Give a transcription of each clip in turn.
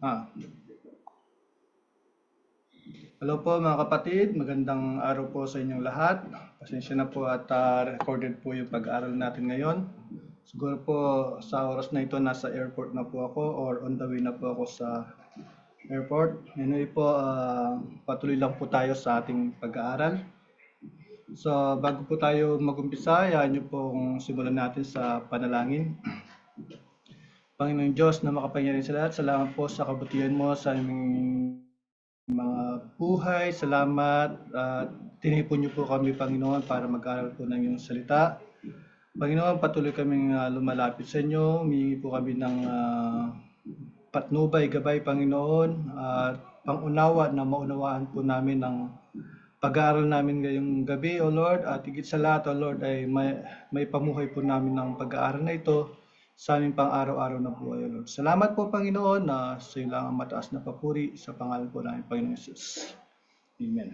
Ah, Hello po mga kapatid, magandang araw po sa inyong lahat. Pasensya na po at recorded po yung pag-aaral natin ngayon. Siguro po sa oras na ito nasa airport na po ako or on the way na po ako sa airport. Anyway po, patuloy lang po tayo sa ating pag-aaral. So bago po tayo mag-umpisa, hayaan niyo pong simulan natin sa panalangin. Panginoong Diyos na makapangyarihan sa lahat, salamat po sa kabutihan mo sa aming mga buhay. Salamat at tinipon niyo po kami, Panginoon, para mag-aral po ng iyong salita. Panginoon, patuloy kaming lumalapit sa inyo. Humingi po kami ng patnubay, gabay, Panginoon, at pangunawa na maunawaan po namin ang pag-aaral namin ngayong gabi, O Lord, at higit sa lahat, O Lord, ay may pamuhay po namin ng pag-aaral na ito sa aming pang-araw-araw na buhay, O Lord. Salamat po, Panginoon, na sa iyo lang ang mataas na papuri sa pangalan po namin, Panginoon Jesus. Amen.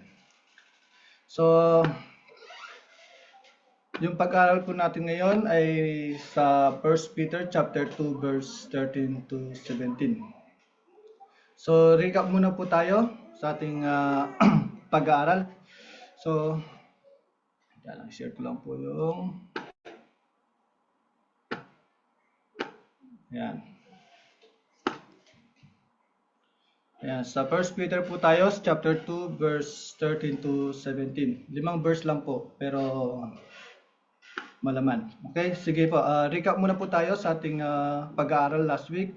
So, yung pag-aaral po natin ngayon ay sa 1 Peter chapter 2 verse 13 to 17. So, recap muna po tayo sa ating pag-aaral. So, share ko lang po yung Ayan. Ayan, sa 1 Peter po tayo, chapter 2, verse 13 to 17. 5 verse lang po, pero malaman. Okay, sige po. Recap muna po tayo sa ating pag-aaral last week.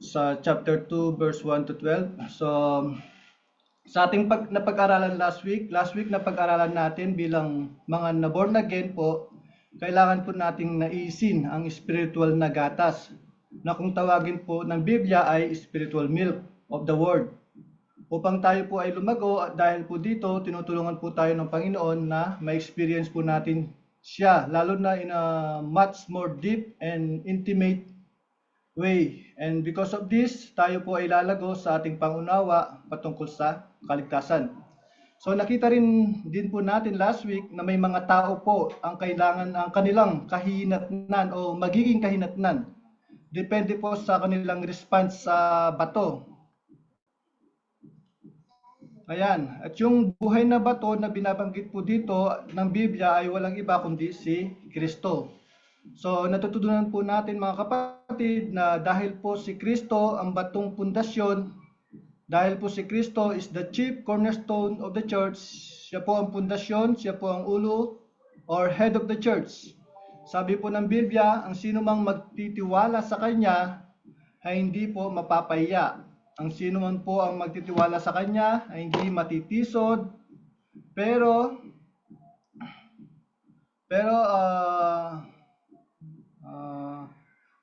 Sa chapter 2, verse 1 to 12. So, sa ating napag-aralan last week napag-aralan natin bilang mga na-born again po, kailangan po nating naisin ang spiritual na gatas na kung tawagin po ng Biblia ay spiritual milk of the Word. Upang tayo po ay lumago at dahil po dito, tinutulungan po tayo ng Panginoon na ma-experience po natin siya, lalo na in a much more deep and intimate way. And because of this, tayo po ay lalago sa ating pangunawa patungkol sa kaligtasan. So nakita rin din po natin last week na may mga tao po ang kailangan ang kanilang kahinatnan o magiging kahinatnan. Depende po sa kanilang response sa bato. Ayan, at yung buhay na bato na binabanggit po dito ng Biblia ay walang iba kundi si Kristo. So natutunan po natin mga kapatid na dahil po si Kristo ang batong pundasyon, dahil po si Kristo is the chief cornerstone of the church, siya po ang pundasyon, siya po ang ulo or head of the church. Sabi po ng Biblia, ang sino mang magtitiwala sa Kanya ay hindi po mapapahiya. Ang sino man po ang magtitiwala sa Kanya ay hindi matitisod, pero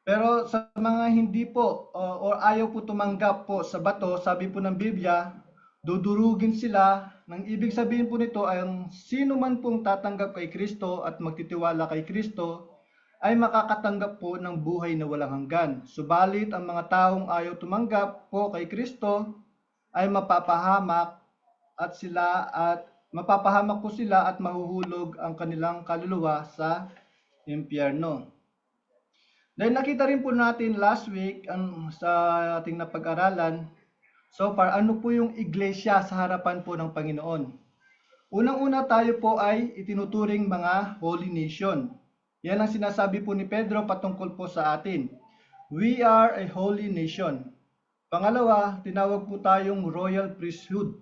pero sa mga hindi po or ayaw po tumanggap po sa bato, sabi po ng Biblia, dudurugin sila. Nang ibig sabihin po nito ay ang sino man pong tatanggap kay Kristo at magtitiwala kay Kristo ay makakatanggap po ng buhay na walang hanggan. Subalit ang mga taong ayaw tumanggap po kay Kristo ay mapapahamak po sila at mahuhulog ang kanilang kaluluwa sa impyerno. Dahil nakita rin po natin last week sa ating napag-aralan, so far, ano po yung iglesia sa harapan po ng Panginoon? Unang-una tayo po ay itinuturing mga holy nation. Yan ang sinasabi po ni Pedro patungkol po sa atin. We are a holy nation. Pangalawa, tinawag po tayong royal priesthood.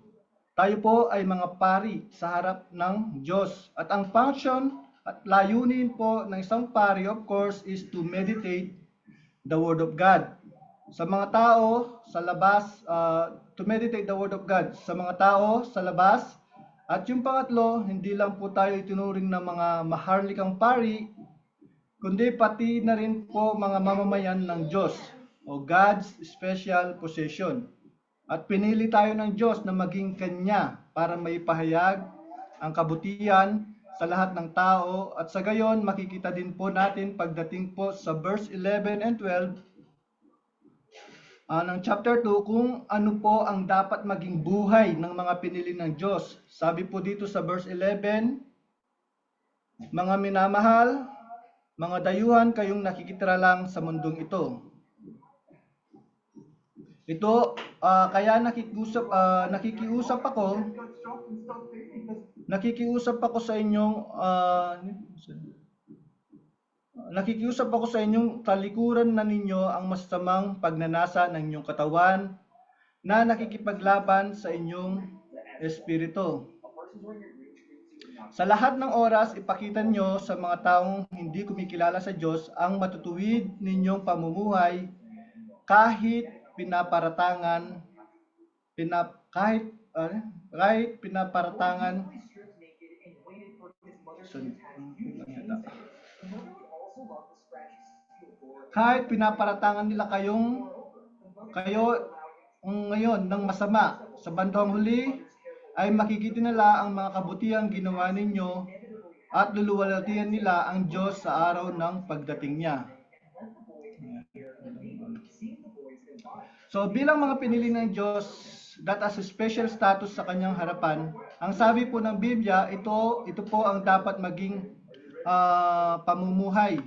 Tayo po ay mga pari sa harap ng Diyos. At ang function at layunin po ng isang pari, of course, is to meditate the Word of God. Sa mga tao sa labas, to meditate the Word of God. Sa mga tao sa labas. At yung pangatlo, hindi lang po tayo itinuring ng mga maharlikang pari, kundi pati na rin po mga mamamayan ng Diyos o God's special possession. At pinili tayo ng Diyos na maging Kanya para maipahayag ang kabutihan sa lahat ng tao at sa gayon makikita din po natin pagdating po sa verse 11 and 12 ng chapter 2 kung ano po ang dapat maging buhay ng mga pinili ng Diyos. Sabi po dito sa verse 11, mga minamahal, mga dayuhan kayong nakikitira lang sa mundong ito. Kaya nakikiusap ako sa inyong talikuran na ninyo ang masamang pagnanasa ng inyong katawan na nakikipaglaban sa inyong espiritu. Sa lahat ng oras, ipakita nyo sa mga taong hindi kumikilala sa Diyos ang matutuwid ninyong pamumuhay kahit pinaparatangan nila kayo ngayon ng masama. Sa bandang huli ay makikita nila ang mga kabutihang ginawa ninyo at luluwalhatian nila ang Diyos sa araw ng pagdating niya. So bilang mga pinili ng Diyos that has a special status sa kanyang harapan, ang sabi po ng Biblia, ito po ang dapat maging pamumuhay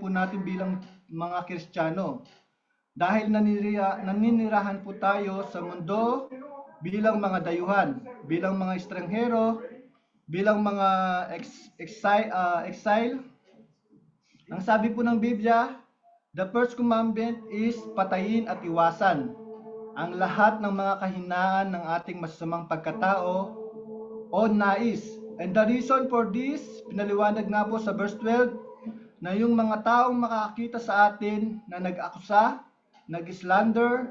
po natin bilang mga Kristiyano. Dahil naninirahan po tayo sa mundo bilang mga dayuhan, bilang mga estranghero, bilang mga exile. Ang sabi po ng Biblia, the first commandment is patayin at iwasan ang lahat ng mga kahinaan ng ating masasamang pagkatao o nais. And the reason for this, pinaliwanag nga po sa verse 12, na yung mga taong makakita sa atin na nag-akusa, nag-slander,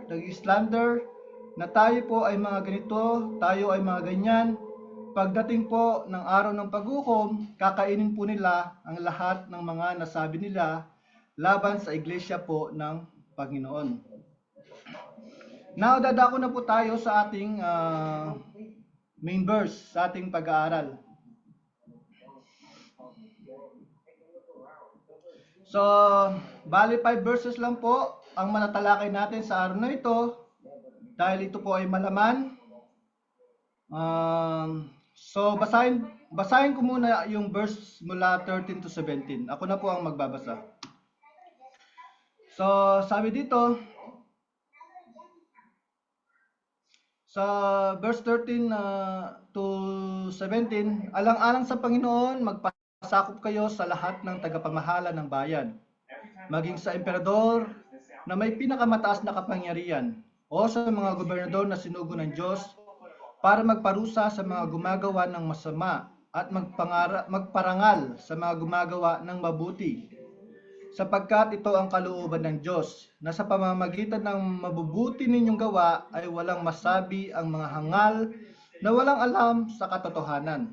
na tayo po ay mga ganito, tayo ay mga ganyan. Pagdating po ng araw ng paghukom, kakainin po nila ang lahat ng mga nasabi nila laban sa iglesia po ng Panginoon. Now, dadako na po tayo sa ating main verse, sa ating pag-aaral. So, bali 5 verses lang po ang matatalakay natin sa araw na ito dahil ito po ay malaman. So, basahin ko muna yung verse mula 13 to 17. Ako na po ang magbabasa. So, sabi dito, sa verse 13 to 17, alang-alang sa Panginoon, magpasakop kayo sa lahat ng tagapamahala ng bayan, maging sa emperador na may pinakamataas na kapangyarihan, o sa mga gobernador na sinugo ng Diyos, para magparusa sa mga gumagawa ng masama at magparangal sa mga gumagawa ng mabuti. Sapagkat ito ang kalooban ng Diyos, na sa pamamagitan ng mabubuti ninyong gawa ay walang masabi ang mga hangal na walang alam sa katotohanan.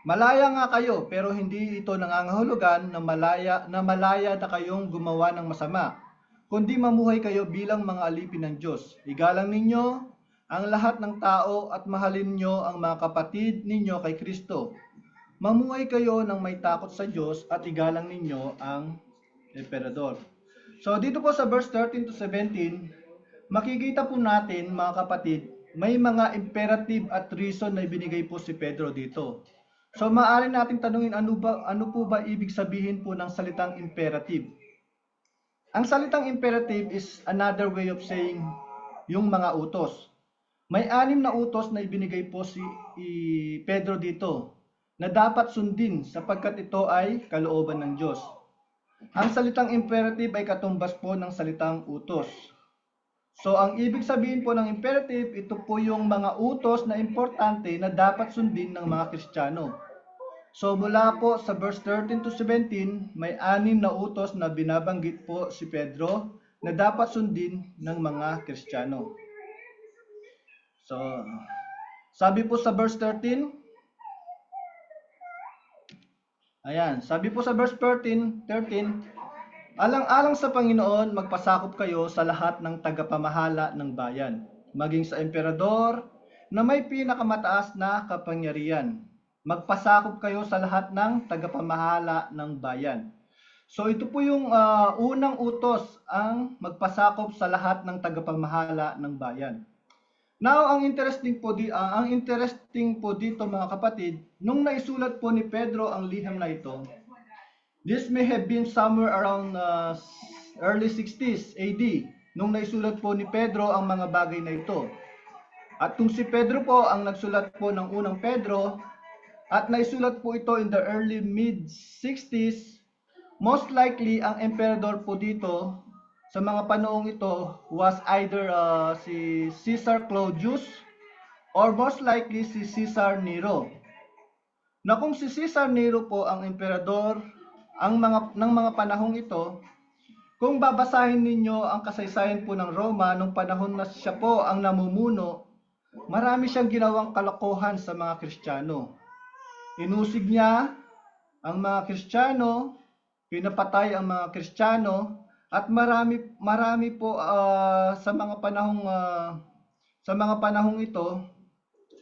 Malaya nga kayo, pero hindi ito nangangahulugan na malaya na kayong gumawa ng masama, kundi mamuhay kayo bilang mga alipin ng Diyos. Igalang ninyo ang lahat ng tao at mahalin nyo ang mga kapatid ninyo kay Kristo. Mamuhay kayo ng may takot sa Diyos at igalang ninyo ang emperador. So dito po sa verse 13 to 17, makikita po natin mga kapatid, may mga imperative at reason na ibinigay po si Pedro dito. So maaari nating tanungin ano po ba ibig sabihin po ng salitang imperative? Ang salitang imperative is another way of saying yung mga utos. May 6 na utos na ibinigay po si Pedro dito na dapat sundin sapagkat ito ay kalooban ng Diyos. Ang salitang imperative ay katumbas po ng salitang utos. So ang ibig sabihin po ng imperative, ito po yung mga utos na importante na dapat sundin ng mga Kristiyano. So mula po sa verse 13 to 17, may 6 na utos na binabanggit po si Pedro na dapat sundin ng mga Kristiyano. So, sabi po sa verse 13, sabi po sa verse 13, alang-alang sa Panginoon, magpasakop kayo sa lahat ng tagapamahala ng bayan, maging sa emperador na may pinakamataas na kapangyarihan. Magpasakop kayo sa lahat ng tagapamahala ng bayan. So ito po yung unang utos, ang magpasakop sa lahat ng tagapamahala ng bayan. Now, ang interesting po dito mga kapatid, nung naisulat po ni Pedro ang liham na ito, this may have been somewhere around early 60s AD. nung naisulat po ni Pedro ang mga bagay na ito. At kung si Pedro po ang nagsulat po ng unang Pedro, at naisulat po ito in the early mid-60s, most likely ang emperador po dito sa mga panoong ito was either si Caesar Claudius or most likely si Caesar Nero. Na kung si Caesar Nero po ang emperador ng mga panahong ito, kung babasahin ninyo ang kasaysayan po ng Roma nung panahon na siya po ang namumuno, marami siyang ginawang kalokohan sa mga Kristiyano. Inusig niya ang mga Kristiyano, pinapatay ang mga Kristiyano, at marami po sa mga panahong ito,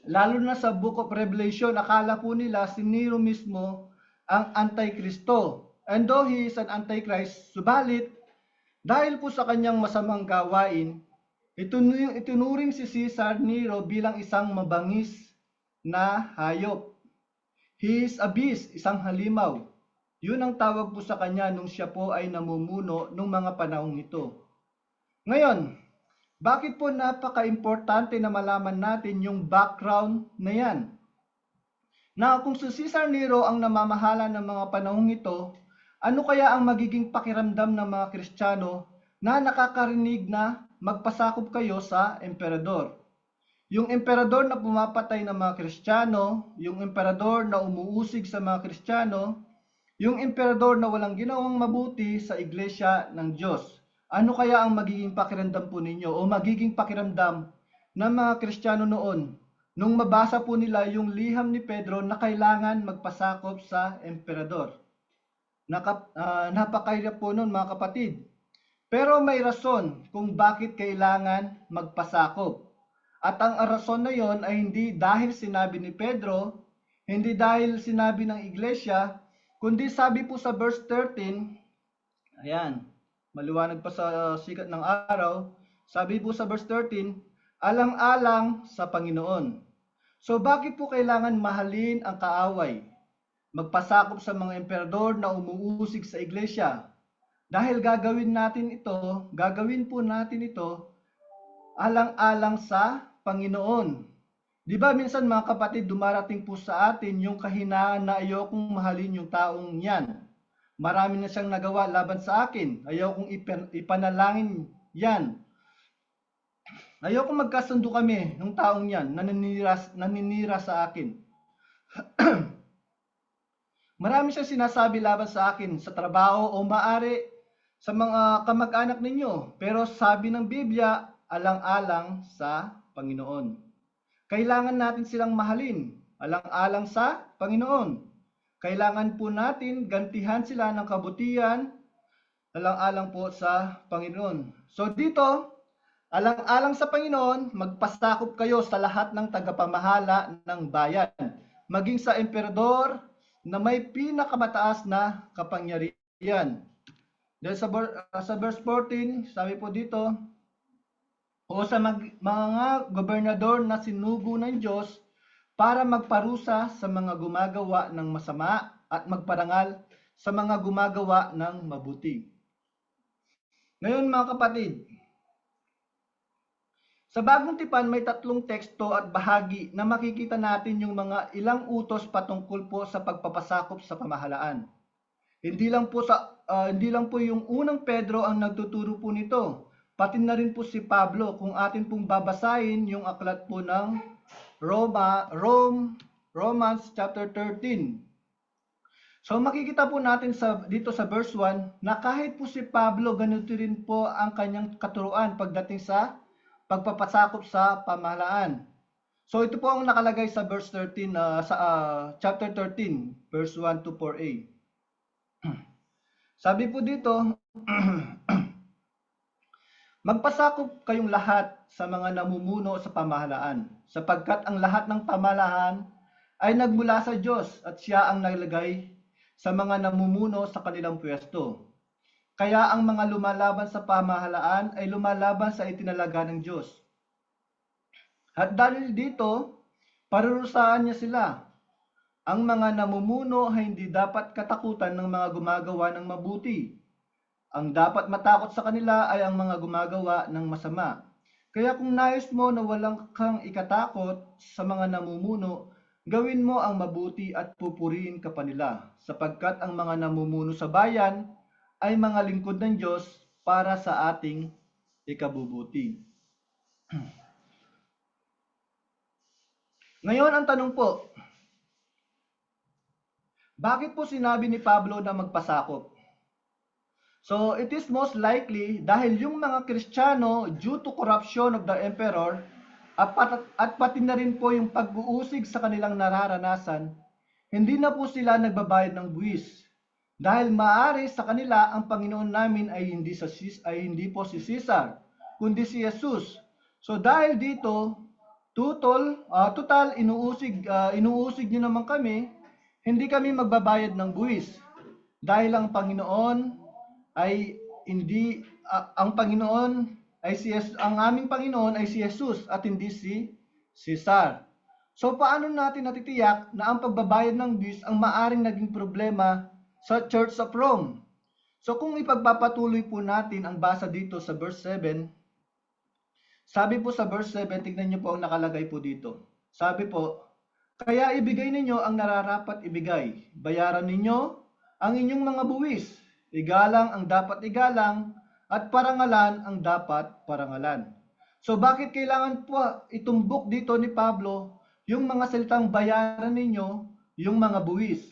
lalo na sa Book of Revelation, akala po nila si Nero mismo ang Antikristo. And though he is an Antichrist, subalit dahil po sa kanyang masamang gawain, itunuring si Caesar Nero bilang isang mabangis na hayop. He is a beast, isang halimaw. Yun ang tawag po sa kanya nung siya po ay namumuno nung mga panahong ito. Ngayon, bakit po napaka-importante na malaman natin yung background na yan? Na kung si Caesar Nero ang namamahala ng mga panahong ito, ano kaya ang magiging pakiramdam ng mga Kristiyano na nakakarinig na magpasakop kayo sa emperador? Yung emperador na pumapatay ng mga Kristiyano, yung emperador na umuusig sa mga Kristiyano, yung emperador na walang ginawang mabuti sa iglesia ng Diyos. Ano kaya ang magiging pakiramdam po ninyo o magiging pakiramdam ng mga Kristiyano noon nung mabasa po nila yung liham ni Pedro na kailangan magpasakop sa emperador? Napakahirap po nun mga kapatid. Pero may rason kung bakit kailangan magpasakop. At ang rason na yon ay hindi dahil sinabi ni Pedro, hindi dahil sinabi ng iglesia, kundi sabi po sa verse 13, ayan, maliwanag pa sa sikat ng araw, sabi po sa verse 13, alang-alang sa Panginoon. So bakit po kailangan mahalin ang kaaway? Magpasakop sa mga emperador na umuusig sa iglesia. Dahil gagawin po natin ito alang-alang sa Panginoon. Di ba minsan mga kapatid, dumarating po sa atin yung kahinaan na ayokong mahalin yung taong yan. Marami na siyang nagawa laban sa akin. Ayokong ipanalangin yan. Ayokong magkasundo kami ng taong yan, naninira sa akin. Marami siyang sinasabi laban sa akin sa trabaho o maari sa mga kamag-anak ninyo. Pero sabi ng Biblia, alang-alang sa Panginoon. Kailangan natin silang mahalin, alang-alang sa Panginoon. Kailangan po natin gantihan sila ng kabutihan, alang-alang po sa Panginoon. So dito, alang-alang sa Panginoon, magpasakop kayo sa lahat ng tagapamahala ng bayan, maging sa emperador na may pinakamataas na kapangyarihan. Dahil sa verse 14, sabi po dito, o sa mga gobernador na sinugo ng Diyos para magparusa sa mga gumagawa ng masama at magparangal sa mga gumagawa ng mabuti. Ngayon mga kapatid, sa bagong tipan may tatlong teksto at bahagi na makikita natin yung mga ilang utos patungkol po sa pagpapasakop sa pamahalaan. Hindi lang po yung unang Pedro ang nagtuturo po nito. Pati na rin po si Pablo kung atin pong babasahin yung aklat po ng Romans chapter 13. So makikita po natin dito sa verse 1 na kahit po si Pablo ganito rin po ang kanyang katuruan pagdating sa pagpapasakop sa pamahalaan. So ito po ang nakalagay sa verse 13 chapter 13 verse 1 to 4a. Sabi po dito, magpasakop kayong lahat sa mga namumuno sa pamahalaan, sapagkat ang lahat ng pamahalaan ay nagmula sa Diyos at siya ang naglagay sa mga namumuno sa kanilang pwesto. Kaya ang mga lumalaban sa pamahalaan ay lumalaban sa itinalaga ng Diyos. At dahil dito, parurusahan niya sila. Ang mga namumuno ay hindi dapat katakutan ng mga gumagawa ng mabuti. Ang dapat matakot sa kanila ay ang mga gumagawa ng masama. Kaya kung nais mo na walang kang ikatakot sa mga namumuno, gawin mo ang mabuti at pupurihin ka pa nila, sapagkat ang mga namumuno sa bayan ay mga lingkod ng Diyos para sa ating ikabubuti. Ngayon ang tanong po, bakit po sinabi ni Pablo na magpasakop? So, it is most likely dahil yung mga Kristiyano, due to corruption of the emperor, at pati na rin po yung pag-uusig sa kanilang nararanasan, hindi na po sila nagbabayad ng buwis. Dahil maaari sa kanila ang Panginoon namin ay hindi po si Caesar, kundi si Jesus. So dahil dito, total inuusig niyo naman kami, hindi kami magbabayad ng buwis. Dahil ang Panginoon ay hindi ang aming Panginoon ay si Jesus at hindi si Caesar. So paano natin natitiyak na ang pagbabayad ng buwis ang maaring naging problema sa Church of Rome? So kung ipagpapatuloy po natin ang basa dito sa verse 7, sabi po sa verse 7, tingnan niyo po ang nakalagay po dito. Sabi po, kaya ibigay ninyo ang nararapat ibigay, bayaran ninyo ang inyong mga buwis, igalang ang dapat igalang, at parangalan ang dapat parangalan. So bakit kailangan po itumbok dito ni Pablo yung mga salitang bayaran ninyo, yung mga buwis?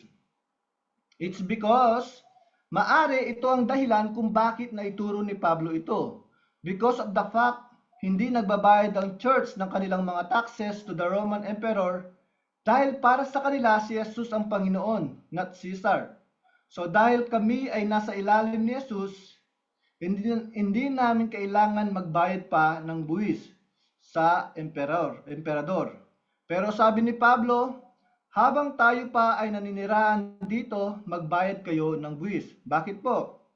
It's because maari ito ang dahilan kung bakit naituro ni Pablo ito. Because of the fact, hindi nagbabayad ang church ng kanilang mga taxes to the Roman Emperor dahil para sa kanila si Jesus ang Panginoon, not Caesar. So dahil kami ay nasa ilalim ni Jesus, hindi namin kailangan magbayad pa ng buwis sa emperador. Pero sabi ni Pablo, habang tayo pa ay naninirahan dito, magbayad kayo ng buwis. Bakit po?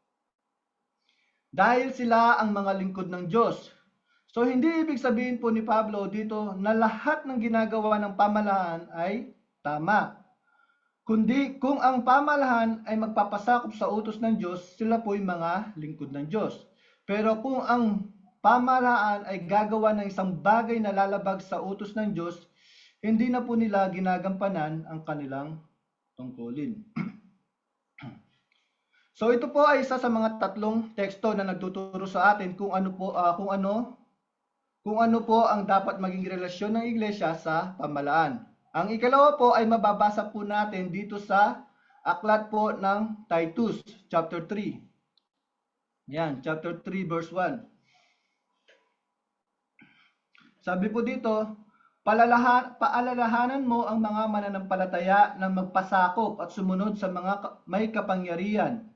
Dahil sila ang mga lingkod ng Diyos. So hindi ibig sabihin po ni Pablo dito na lahat ng ginagawa ng pamahalaan ay tama. Kundi kung ang pamahalaan ay magpapasakop sa utos ng Diyos, sila po'y mga lingkod ng Diyos. Pero kung ang pamahalaan ay gagawa ng isang bagay na lalabag sa utos ng Diyos, hindi na po nila ginagampanan ang kanilang tungkulin. So ito po ay isa sa mga tatlong teksto na nagtuturo sa atin kung ano po ang dapat maging relasyon ng iglesia sa pamahalaan. Ang ikalawa po ay mababasa po natin dito sa aklat po ng Titus, chapter 3. Yan, chapter 3, verse 1. Sabi po dito, paalalahanan mo ang mga mananampalataya na magpasakop at sumunod sa mga may kapangyarihan.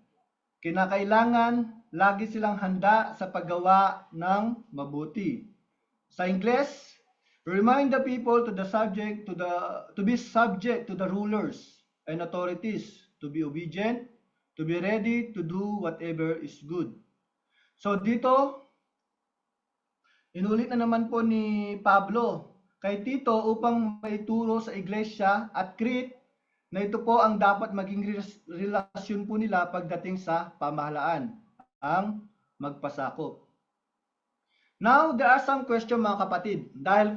Kinakailangan lagi silang handa sa paggawa ng mabuti. Sa Ingles, remind the people to be subject to the rulers and authorities, to be obedient, to be ready to do whatever is good. So dito, inulit na naman po ni Pablo kay Tito upang maituro sa iglesia at Crete na ito po ang dapat maging relasyon po nila pagdating sa pamahalaan, ang magpasakop. Now, there are some questions mga kapatid. Dahil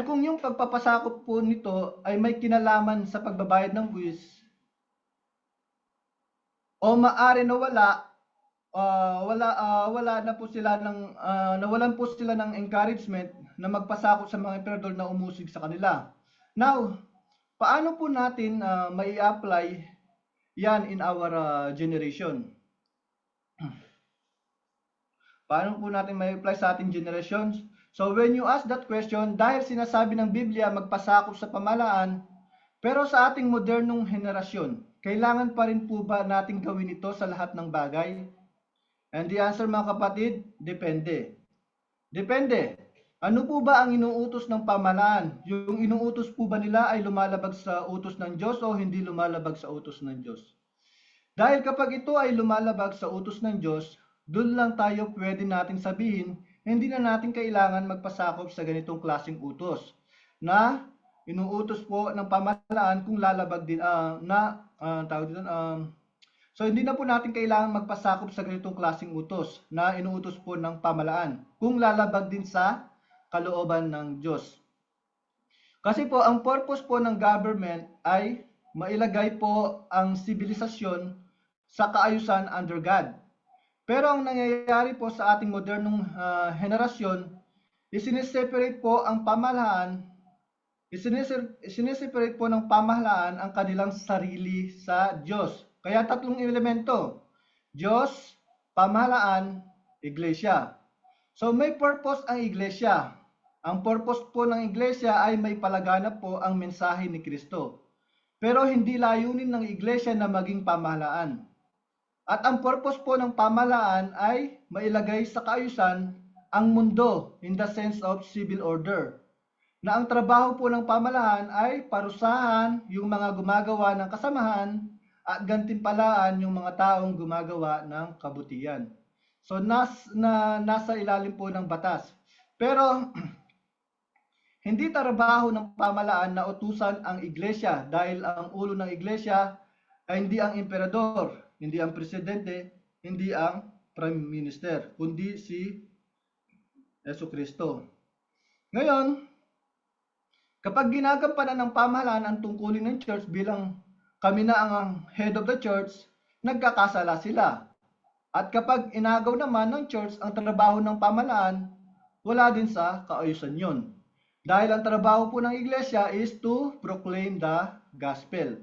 kung yung pagpapasakop po nito ay may kinalaman sa pagbabayad ng buwis, o maari na nawalan po sila ng encouragement na magpasakop sa mga emperador na umusig sa kanila. Now, paano po natin mai-apply yan in our generation? Paano po natin mai-apply sa ating generations? So when you ask that question, dahil sinasabi ng Biblia magpasakop sa pamahalaan, pero sa ating modernong henerasyon, kailangan pa rin po ba nating gawin ito sa lahat ng bagay? And the answer mga kapatid, depende. Depende. Ano po ba ang inuutos ng pamahalaan? Yung inuutos po ba nila ay lumalabag sa utos ng Diyos o hindi lumalabag sa utos ng Diyos? Dahil kapag ito ay lumalabag sa utos ng Diyos, doon lang tayo pwede natin sabihin, hindi na natin kailangan magpasakop sa ganitong klaseng utos na inuutos po ng pamahalaan kung lalabag din So hindi na po natin kailangan magpasakop sa ganitong klaseng utos na inuutos po ng pamalaan kung lalabag din sa kalooban ng Diyos. Kasi po ang purpose po ng government ay mailagay po ang sibilisasyon sa kaayusan under God. Pero ang nangyayari po sa ating modernong henerasyon, isineseparate po ang pamahalaan, isineseparate po ng pamahalaan ang kanilang sarili sa Diyos. Kaya tatlong elemento: Diyos, pamahalaan, iglesia. So may purpose ang iglesia. Ang purpose po ng iglesia ay may palaganap po ang mensahe ni Kristo. Pero hindi layunin ng iglesia na maging pamahalaan. At ang purpose po ng pamahalaan ay mailagay sa kaayusan ang mundo in the sense of civil order. Na ang trabaho po ng pamahalaan ay parusahan yung mga gumagawa ng kasamahan at gantimpalaan yung mga taong gumagawa ng kabutihan. So nasa ilalim po ng batas. Pero hindi trabaho ng pamahalaan na utusan ang iglesia dahil ang ulo ng iglesia ay hindi ang emperador, hindi ang presidente, hindi ang prime minister, kundi si Jesucristo. Ngayon, kapag ginagampanan ng pamahalaan ang tungkulin ng church bilang kami na ang head of the church, nagkakasala sila. At kapag inagaw naman ng church ang trabaho ng pamahalaan, wala din sa kaayusan yon. Dahil ang trabaho po ng iglesia is to proclaim the gospel.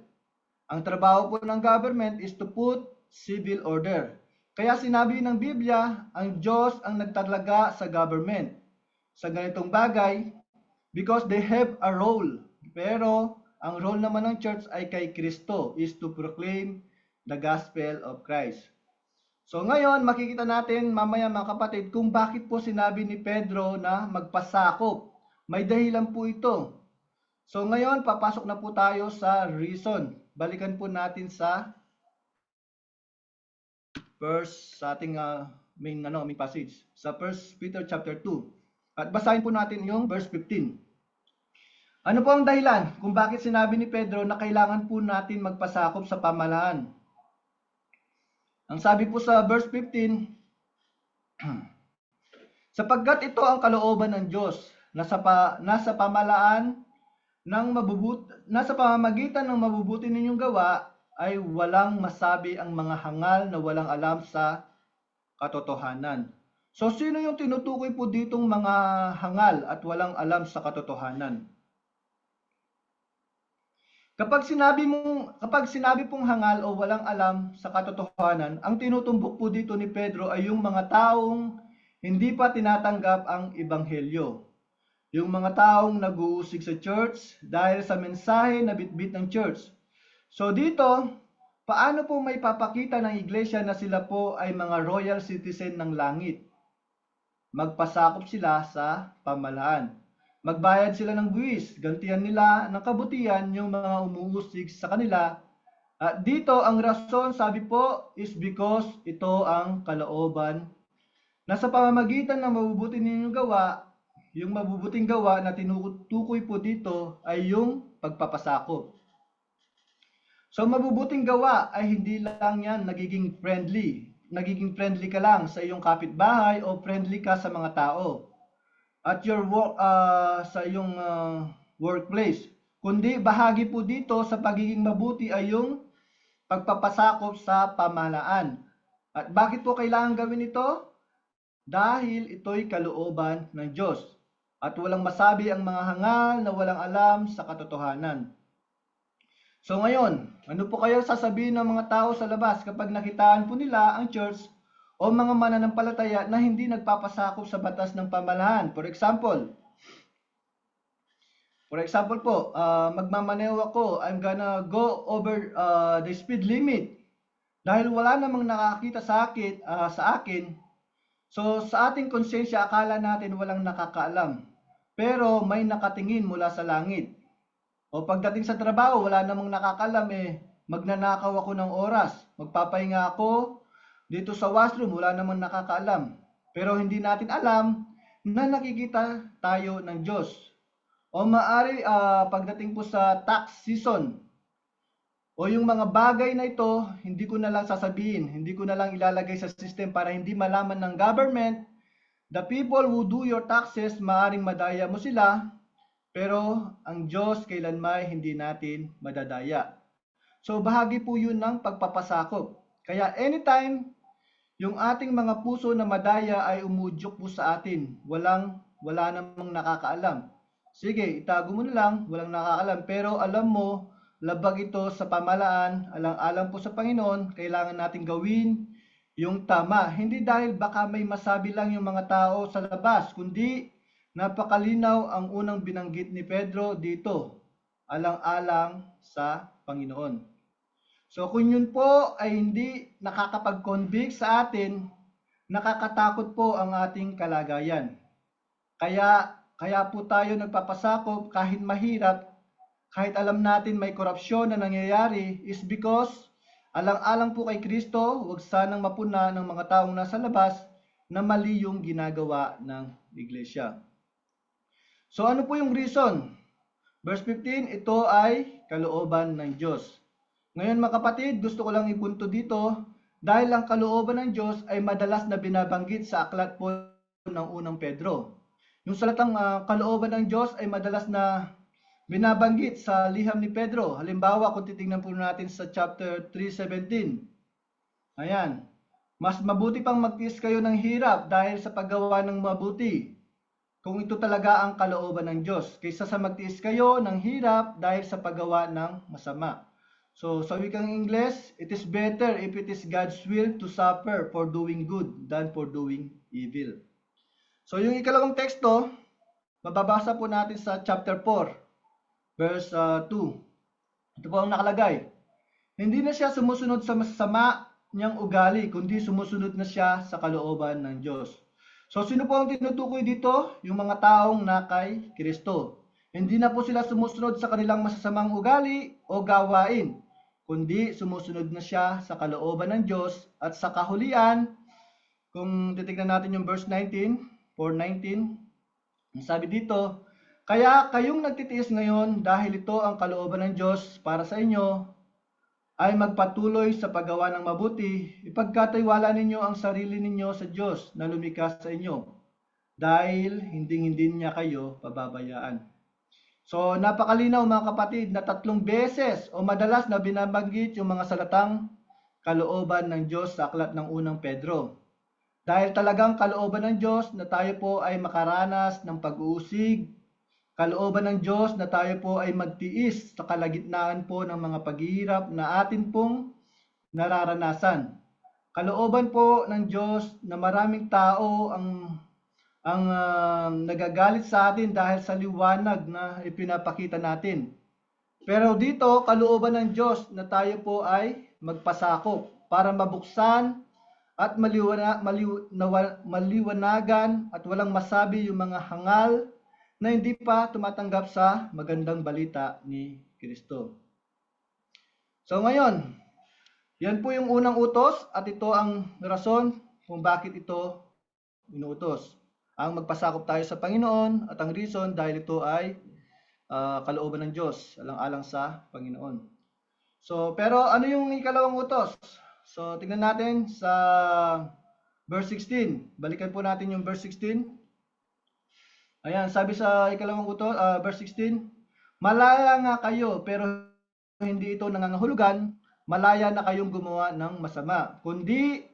Ang trabaho po ng government is to put civil order. Kaya sinabi ng Biblia, ang Diyos ang nagtalaga sa government sa ganitong bagay because they have a role. Pero ang role naman ng church ay kay Kristo, is to proclaim the gospel of Christ. So ngayon, makikita natin mamaya mga kapatid kung bakit po sinabi ni Pedro na magpasakop. May dahilan po ito. So ngayon, papasok na po tayo sa reason. Balikan po natin sa verse sa ating main passage sa 1 Peter chapter 2. At basahin po natin yung verse 15. Ano po ang dahilan kung bakit sinabi ni Pedro na kailangan po natin magpasakop sa pamahalaan? Ang sabi po sa verse 15, sapagkat ito ang kalooban ng Diyos nasa pamahalaan nasa pamamagitan ng mabubuti ninyong gawa ay walang masabi ang mga hangal na walang alam sa katotohanan. So sino yung tinutukoy po ditong mga hangal at walang alam sa katotohanan? Kapag sinabi pong hangal o walang alam sa katotohanan, ang tinutumbok po dito ni Pedro ay yung mga taong hindi pa tinatanggap ang ebanghelyo. Yung mga taong nag-uusig sa church dahil sa mensahe na bitbit ng church. So dito, paano po may papakita ng iglesia na sila po ay mga royal citizen ng langit? Magpasakop sila sa pamahalaan. Magbayad sila ng buwis, gantihan nila ng kabutihan yung mga umuusig sa kanila. At dito ang rason, sabi po, is because ito ang kalooban na sa pamamagitan ng mabubuti ninyong gawa, yung mabubuting gawa na tinutukoy po dito ay yung pagpapasakop. So mabubuting gawa ay hindi lang yan nagiging friendly. Nagiging friendly ka lang sa iyong kapitbahay o friendly ka sa mga tao at your work, sa iyong workplace. Kundi bahagi po dito sa pagiging mabuti ay yung pagpapasakop sa pamahalaan. At bakit po kailangan gawin ito? Dahil ito'y kalooban ng Diyos. At walang masabi ang mga hangal na walang alam sa katotohanan. So ngayon, ano po kayo sasabihin ng mga tao sa labas kapag nakitaan po nila ang church o mga mananampalataya na hindi nagpapasakop sa batas ng pamahalaan? For example po, magmamaneho ako, I'm gonna go over the speed limit dahil wala namang nakakita sa akin. So sa ating konsensya, akala natin walang nakakaalam. Pero may nakatingin mula sa langit. O pagdating sa trabaho, wala namang nakakaalam magnanakaw ako ng oras. Magpapahinga ako dito sa washroom, wala namang nakakaalam. Pero hindi natin alam na nakikita tayo ng Diyos. O maari pagdating po sa tax season, o yung mga bagay na ito, hindi ko na lang sasabihin, hindi ko na lang ilalagay sa system para hindi malaman ng government. The people who do your taxes, maaring madaya mo sila, pero ang Diyos kailanman hindi natin madadaya. So bahagi po yun ng pagpapasakop. Kaya anytime yung ating mga puso na madaya ay umudyok po sa atin, wala namang nakakaalam. Sige, itago mo na lang, walang nakakaalam, pero alam mo, labag ito sa pamalaan, alang-alang po sa Panginoon, kailangan natin gawin yung tama. Hindi dahil baka may masabi lang yung mga tao sa labas, kundi napakalinaw ang unang binanggit ni Pedro dito, alang-alang sa Panginoon. So kung yun po ay hindi nakakapag-convict sa atin, nakakatakot po ang ating kalagayan. Kaya po tayo nagpapasakop kahit mahirap, kahit alam natin may korupsyon na nangyayari, is because alang-alang po kay Kristo, huwag sanang mapuna ng mga taong nasa labas na mali yung ginagawa ng iglesia. So ano po yung reason? Verse 15, ito ay kalooban ng Diyos. Ngayon mga kapatid, gusto ko lang ipunto dito, dahil ang kalooban ng Diyos ay madalas na binabanggit sa aklat po ng unang Pedro. Yung salatang kalooban ng Diyos ay madalas na binabanggit sa liham ni Pedro. Halimbawa, kung titingnan po natin sa chapter 3:17. Ayan. Mas mabuti pang magtiis kayo ng hirap dahil sa paggawa ng mabuti, kung ito talaga ang kalooban ng Diyos, kaysa sa magtiis kayo ng hirap dahil sa paggawa ng masama. So, sa wikang Ingles, it is better if it is God's will to suffer for doing good than for doing evil. So, yung ikalawang teksto, mababasa po natin sa chapter 4, verse 2. Ito po ang nakalagay. Hindi na siya sumusunod sa masama niyang ugali, kundi sumusunod na siya sa kalooban ng Diyos. So, sino po ang tinutukoy dito? Yung mga taong na kay Kristo. Hindi na po sila sumusunod sa kanilang masasamang ugali o gawain, kundi sumusunod na siya sa kalooban ng Diyos. At sa kahulian, kung titignan natin yung verse 19, 4:19, sabi dito, kaya kayong nagtitiis ngayon dahil ito ang kalooban ng Diyos para sa inyo, ay magpatuloy sa paggawa ng mabuti, ipagkatiwala ninyo ang sarili ninyo sa Diyos na lumikha sa inyo, dahil hindi niya kayo pababayaan. So, napakalinaw mga kapatid na 3 beses o madalas na binabanggit yung mga salatang kalooban ng Diyos sa aklat ng unang Pedro. Dahil talagang kalooban ng Diyos na tayo po ay makaranas ng pag-uusig, kalooban ng Diyos na tayo po ay magtiis sa kalagitnaan po ng mga paghihirap na atin pong nararanasan. Kalooban po ng Diyos na maraming tao ang nagagalit sa atin dahil sa liwanag na ipinapakita natin. Pero dito, kalooban ng Diyos na tayo po ay magpasakop para mabuksan at maliwanagan at walang masabi yung mga hangal na hindi pa tumatanggap sa magandang balita ni Kristo. So ngayon, yan po yung unang utos at ito ang rason kung bakit ito inuutos. Ang magpasakop tayo sa Panginoon at ang reason dahil ito ay kalooban ng Diyos, alang-alang sa Panginoon. So, pero ano yung ikalawang utos? So, tingnan natin sa verse 16. Balikan po natin yung verse 16. Ayan, sabi sa ikalawang utos, verse 16, malaya nga kayo, pero hindi ito nangangahulugan, malaya na kayong gumawa ng masama, kundi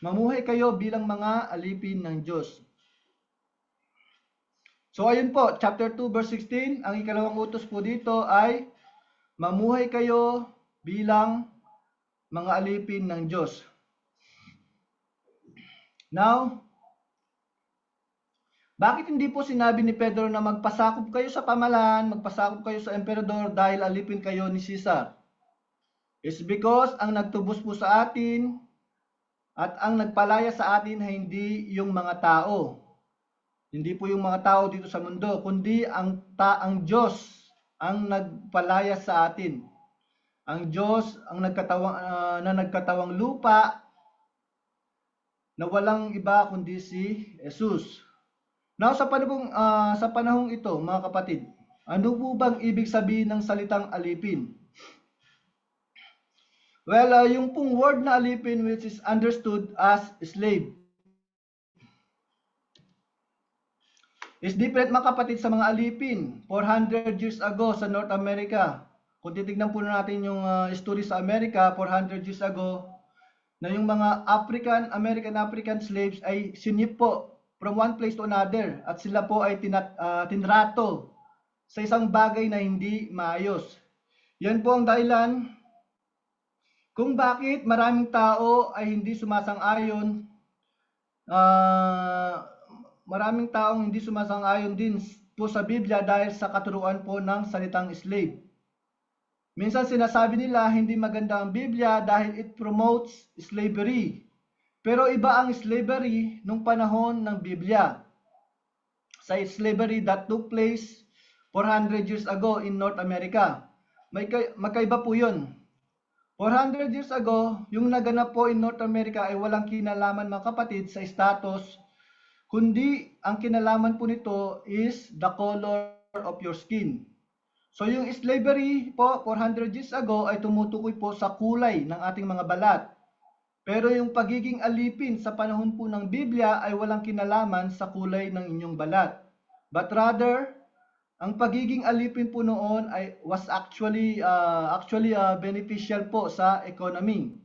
mamuhay kayo bilang mga alipin ng Diyos. So ayun po, chapter 2 verse 16, ang ikalawang utos po dito ay mamuhay kayo bilang mga alipin ng Diyos. Now, bakit hindi po sinabi ni Pedro na magpasakop kayo sa pamalaan, magpasakop kayo sa emperador dahil alipin kayo ni Caesar? It's because ang nagtubos po sa atin at ang nagpalaya sa atin ay hindi yung mga tao. Hindi po yung mga tao dito sa mundo, kundi ang Diyos ang nagpalaya sa atin. Ang Diyos ang nagkatawang lupa na walang iba kundi si Jesus. Now sa panahong ito, mga kapatid, ano po bang ibig sabihin ng salitang alipin? Well, yung pong word na alipin which is understood as slave is different mga kapatid sa mga alipin 400 years ago sa North America. Kung titignan po natin yung story sa America 400 years ago, na yung mga American slaves ay sinip po from one place to another at sila po ay tinrato sa isang bagay na hindi maayos. Yan po ang dahilan kung bakit maraming tao ay hindi sumasang-ayon, maraming taong hindi sumasang-ayon din po sa Biblia dahil sa katuruan po ng salitang slave. Minsan sinasabi nila hindi maganda ang Biblia dahil it promotes slavery. Pero iba ang slavery nung panahon ng Biblia. Sa slavery that took place 400 years ago in North America. Magkaiba po yun. 400 years ago, yung naganap po in North America ay walang kinalaman mga kapatid sa status, kundi ang kinalaman po nito is the color of your skin. So yung slavery po 400 years ago ay tumutukoy po sa kulay ng ating mga balat. Pero yung pagiging alipin sa panahon po ng Biblia ay walang kinalaman sa kulay ng inyong balat. But rather, ang pagiging alipin po noon ay was actually beneficial po sa economy.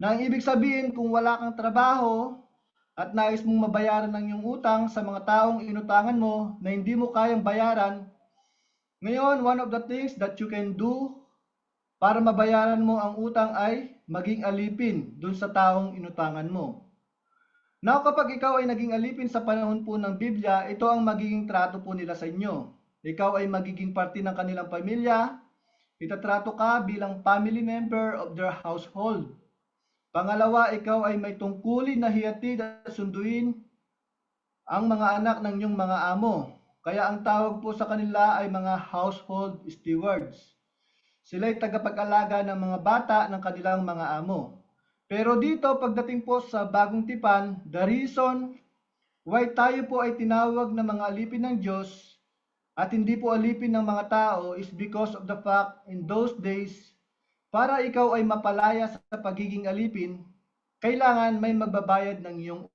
Na ang ibig sabihin, kung wala kang trabaho at nais mong mabayaran ng iyong utang sa mga taong inutangan mo na hindi mo kayang bayaran, ngayon, one of the things that you can do para mabayaran mo ang utang ay maging alipin dun sa taong inutangan mo. Now, kapag ikaw ay naging alipin sa panahon po ng Biblia, ito ang magiging trato po nila sa inyo. Ikaw ay magiging parte ng kanilang pamilya, itatrato ka bilang family member of their household. Pangalawa, ikaw ay may tungkulin na hihatid at sunduin ang mga anak ng iyong mga amo. Kaya ang tawag po sa kanila ay mga household stewards. Sila ay tagapag-alaga ng mga bata ng kanilang mga amo. Pero dito, pagdating po sa bagong tipan, the reason why tayo po ay tinawag na mga alipin ng Diyos at hindi po alipin ng mga tao is because of the fact in those days, para ikaw ay mapalaya sa pagiging alipin, kailangan may magbabayad ng iyong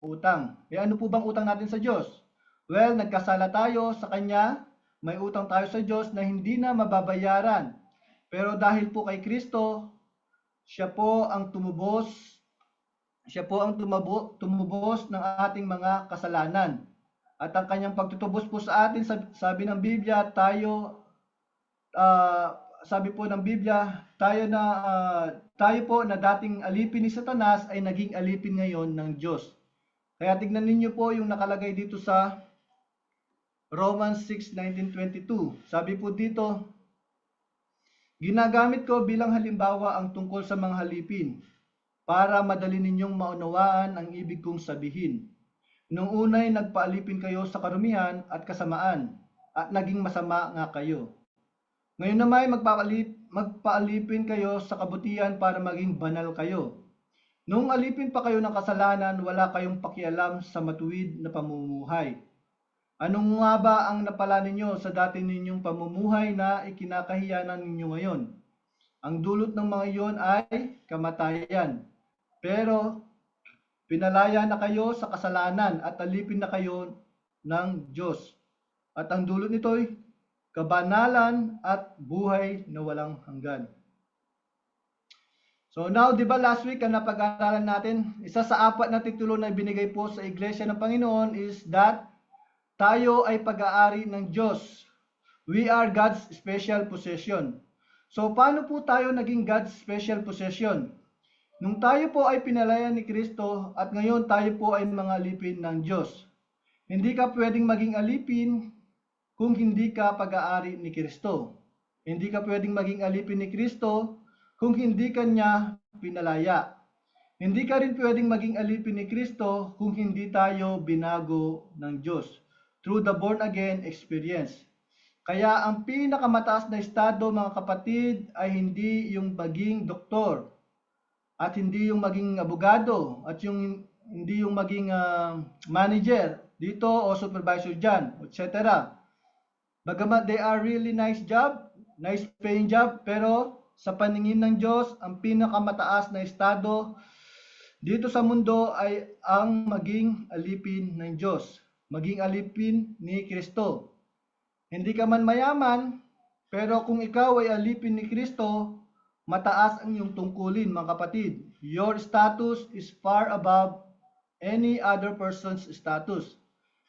utang. E ano po bang utang natin sa Diyos? Well, nagkasala tayo sa Kanya, may utang tayo sa Diyos na hindi na mababayaran. Pero dahil po kay Kristo, siya po ang tumubos ng ating mga kasalanan. At ang kanyang pagtutubos po sa atin, sabi ng Biblia, sabi po ng Biblia, tayo po na dating alipin ni Satanas ay naging alipin ngayon ng Diyos. Kaya tignan ninyo po yung nakalagay dito sa Romans 6:19-22. Sabi po dito, ginagamit ko bilang halimbawa ang tungkol sa mga halipin para madali ninyong maunawaan ang ibig kong sabihin. Nung unay nagpaalipin kayo sa karumihan at kasamaan at naging masama nga kayo. Ngayon naman magpaalipin kayo sa kabutihan para maging banal kayo. Nung alipin pa kayo ng kasalanan, wala kayong pakialam sa matuwid na pamumuhay. Anong nga ba ang napala ninyo sa dati ninyong pamumuhay na ikinakahiyanan ninyo ngayon? Ang dulot ng mga iyon ay kamatayan. Pero pinalaya na kayo sa kasalanan at alipin na kayo ng Diyos. At ang dulot nito'y kabanalan at buhay na walang hanggan. So now, di ba last week ang napag-aralan natin, isa sa 4 na titulo na binigay po sa Iglesia ng Panginoon is that tayo ay pag-aari ng Diyos. We are God's special possession. So paano po tayo naging God's special possession? Nung tayo po ay pinalaya ni Kristo at ngayon tayo po ay mga alipin ng Diyos. Hindi ka pwedeng maging alipin kung hindi ka pag-aari ni Kristo. Hindi ka pwedeng maging alipin ni Kristo kung hindi ka niya pinalaya. Hindi ka rin pwedeng maging alipin ni Kristo kung hindi tayo binago ng Diyos through the born again experience. Kaya ang pinakamataas na estado mga kapatid ay hindi yung maging doktor at hindi yung maging abogado at hindi yung maging manager dito o supervisor dyan, etc. Bagamat they are really nice job, nice paying job, pero Sa paningin ng Diyos, ang pinakamataas na estado dito sa mundo ay ang maging alipin ng Diyos, maging alipin ni Kristo. Hindi ka man mayaman, pero kung ikaw ay alipin ni Kristo, mataas ang iyong tungkulin, mga kapatid. Your status is far above any other person's status.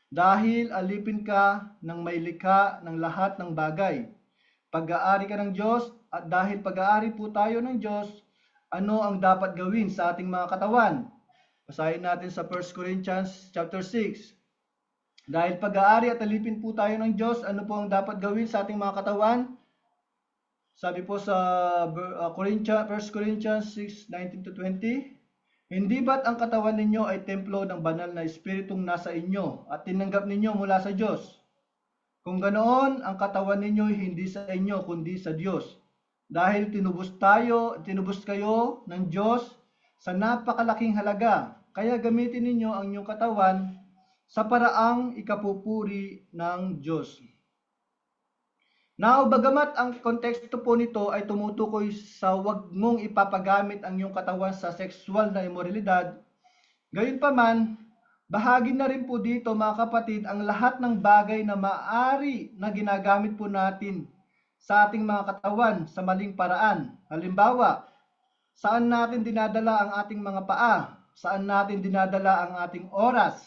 Dahil alipin ka ng may likha ng lahat ng bagay. Pag-aari ka ng Diyos, at dahil pag-aari po tayo ng Diyos, ano ang dapat gawin sa ating mga katawan? Basahin natin sa 1 Corinthians chapter 6. Dahil pag-aari at alipin po tayo ng Diyos, ano po ang dapat gawin sa ating mga katawan? Sabi po sa 1 Corinthians 6:19-20, hindi ba't ang katawan ninyo ay templo ng banal na espiritong nasa inyo at tinanggap ninyo mula sa Diyos? Kung ganoon, ang katawan ninyo hindi sa inyo kundi sa Diyos. Dahil tinubos kayo ng Diyos sa napakalaking halaga, kaya gamitin ninyo ang inyong katawan sa paraang ikapupuri ng Diyos. Now, bagamat ang konteksto po nito ay tumutukoy sa huwag mong ipapagamit ang iyong katawan sa sexual na imoralidad, gayunpaman, bahagi na rin po dito mga kapatid ang lahat ng bagay na maaari na ginagamit po natin sa ating mga katawan sa maling paraan. Halimbawa, saan natin dinadala ang ating mga paa? Saan natin dinadala ang ating oras?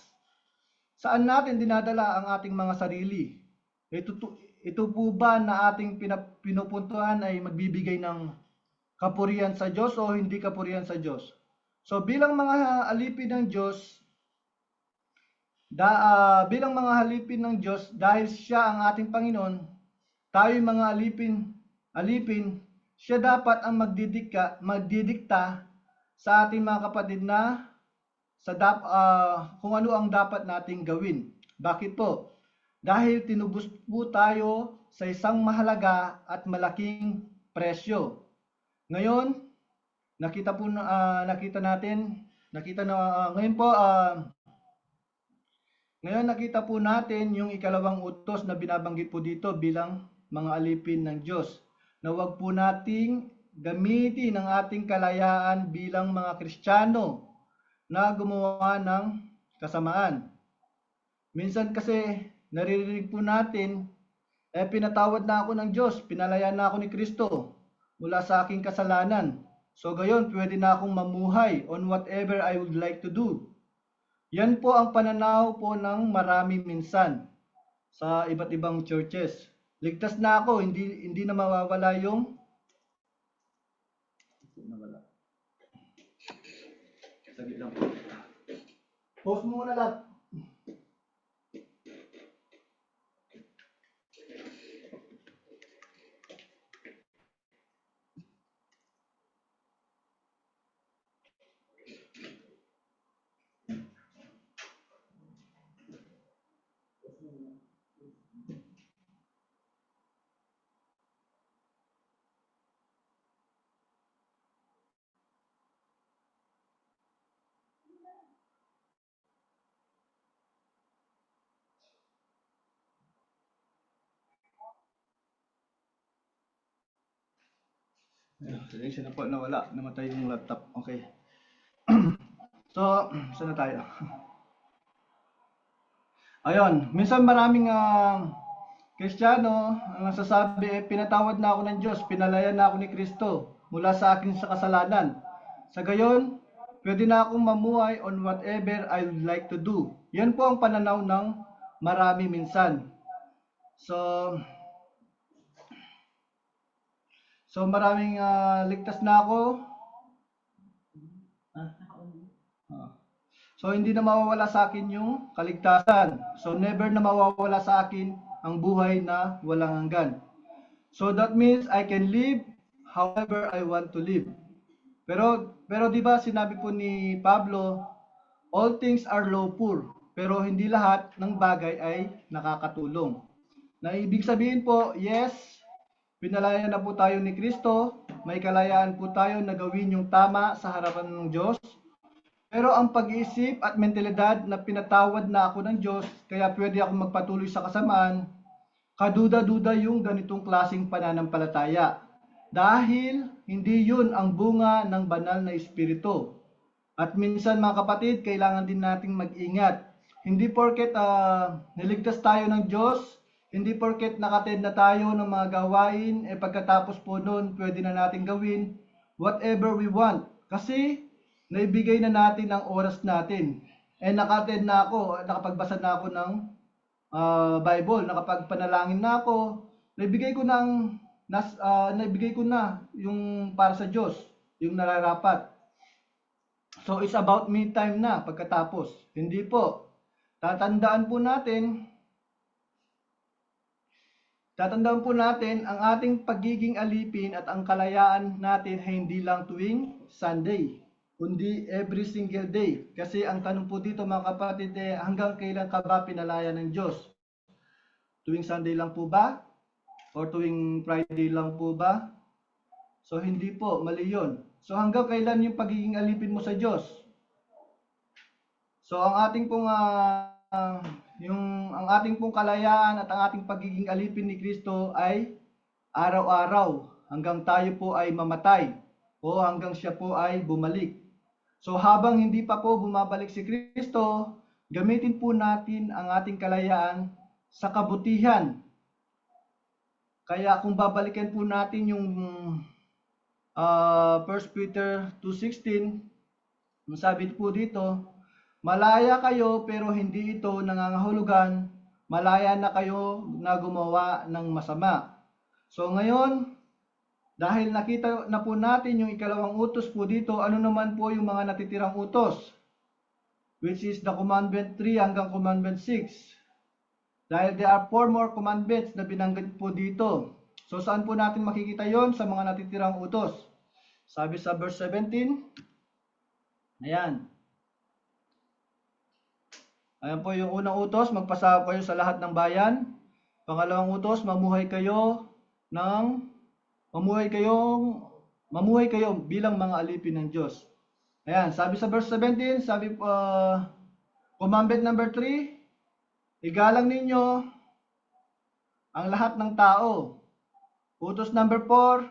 Saan natin dinadala ang ating mga sarili? Ito po ba na ating pinupuntuhan ay magbibigay ng kapurihan sa Diyos o hindi kapurihan sa Diyos? So bilang mga alipin ng Diyos, dahil siya ang ating Panginoon, tayo mga alipin, siya dapat ang magdidikta sa ating mga kapatid na kung ano ang dapat nating gawin. Bakit po? Dahil tinubos po tayo sa isang mahalaga at malaking presyo. Ngayon, ngayon nakita po natin yung ikalawang utos na binabanggit po dito bilang mga alipin ng Diyos, na huwag po nating gamitin ang ating kalayaan bilang mga Kristiyano na gumawa ng kasamaan. Minsan kasi naririnig po natin, pinatawad na ako ng Diyos, pinalaya na ako ni Kristo mula sa aking kasalanan. So gayon, pwede na akong mamuhay on whatever I would like to do. Yan po ang pananaw po ng marami minsan sa iba't ibang churches. Ligtas na ako, hindi na mawawala yung saglit lang. Pause mo muna lahat. Siya na po, nawala. Namatay yung laptop. Okay. So, saan na tayo? Ayun, minsan maraming Kristiyano ang nasasabi, pinatawad na ako ng Diyos, pinalaya na ako ni Kristo mula sa akin sa kasalanan. Sa gayon, pwede na akong mamuhay on whatever I would like to do. Yan po ang pananaw ng marami minsan. So maraming ligtas na ako. So hindi na mawawala sa akin yung kaligtasan. So never na mawawala sa akin ang buhay na walang hanggan. So that means I can live however I want to live. Pero 'di ba sinabi po ni Pablo, all things are lawful, pero hindi lahat ng bagay ay nakakatulong. Na ibig sabihin po, yes, pinalaya na po tayo ni Kristo, may kalayaan po tayo na gawin yung tama sa harapan ng Diyos. Pero ang pag-iisip at mentalidad na pinatawad na ako ng Diyos, kaya pwede akong magpatuloy sa kasamaan, kaduda-duda yung ganitong klaseng pananampalataya. dahil hindi yun ang bunga ng banal na espiritu. At minsan mga kapatid, kailangan din nating mag-ingat. Hindi porket niligtas tayo ng Diyos, hindi porket nakated na tayo ng mga gawain, pagkatapos po nun, pwede na natin gawin whatever we want. Kasi naibigay na natin ang oras natin. Nakated na ako, nakapagbasa na ako ng Bible, nakapagpanalangin na ako, naibigay ko na yung para sa Diyos, yung nararapat. So it's about me time na pagkatapos. Hindi po. Tatandaan po natin ang ating pagiging alipin at ang kalayaan natin ay hindi lang tuwing Sunday, kundi every single day. Kasi ang tanong po dito mga kapatid, hanggang kailan ka ba pinalaya ng Diyos? Tuwing Sunday lang po ba? O tuwing Friday lang po ba? So hindi po, mali yun. So hanggang kailan yung pagiging alipin mo sa Diyos? So ang ating pong kalayaan at ang ating pagiging alipin ni Kristo ay araw-araw hanggang tayo po ay mamatay o hanggang siya po ay bumalik. So habang hindi pa po bumabalik si Kristo, gamitin po natin ang ating kalayaan sa kabutihan. Kaya kung babalikan po natin yung 1 Peter 2:16, sabi po dito, malaya kayo pero hindi ito nangangahulugan, malaya na kayo na gumawa ng masama. So ngayon, dahil nakita na po natin yung ikalawang utos po dito, ano naman po yung mga natitirang utos? Which is the commandment 3 hanggang commandment 6. Dahil there are 4 more commandments na binanggit po dito. So saan po natin makikita yon? Sa mga natitirang utos. Sabi sa verse 17, ayan. Ayan po yung unang utos, magpasakop kayo sa lahat ng bayan. Pangalawang utos, mamuhay kayo bilang mga alipin ng Diyos. Ayan, sabi sa verse 17, sabi commandment number 3, igalang ninyo ang lahat ng tao. Utos number 4,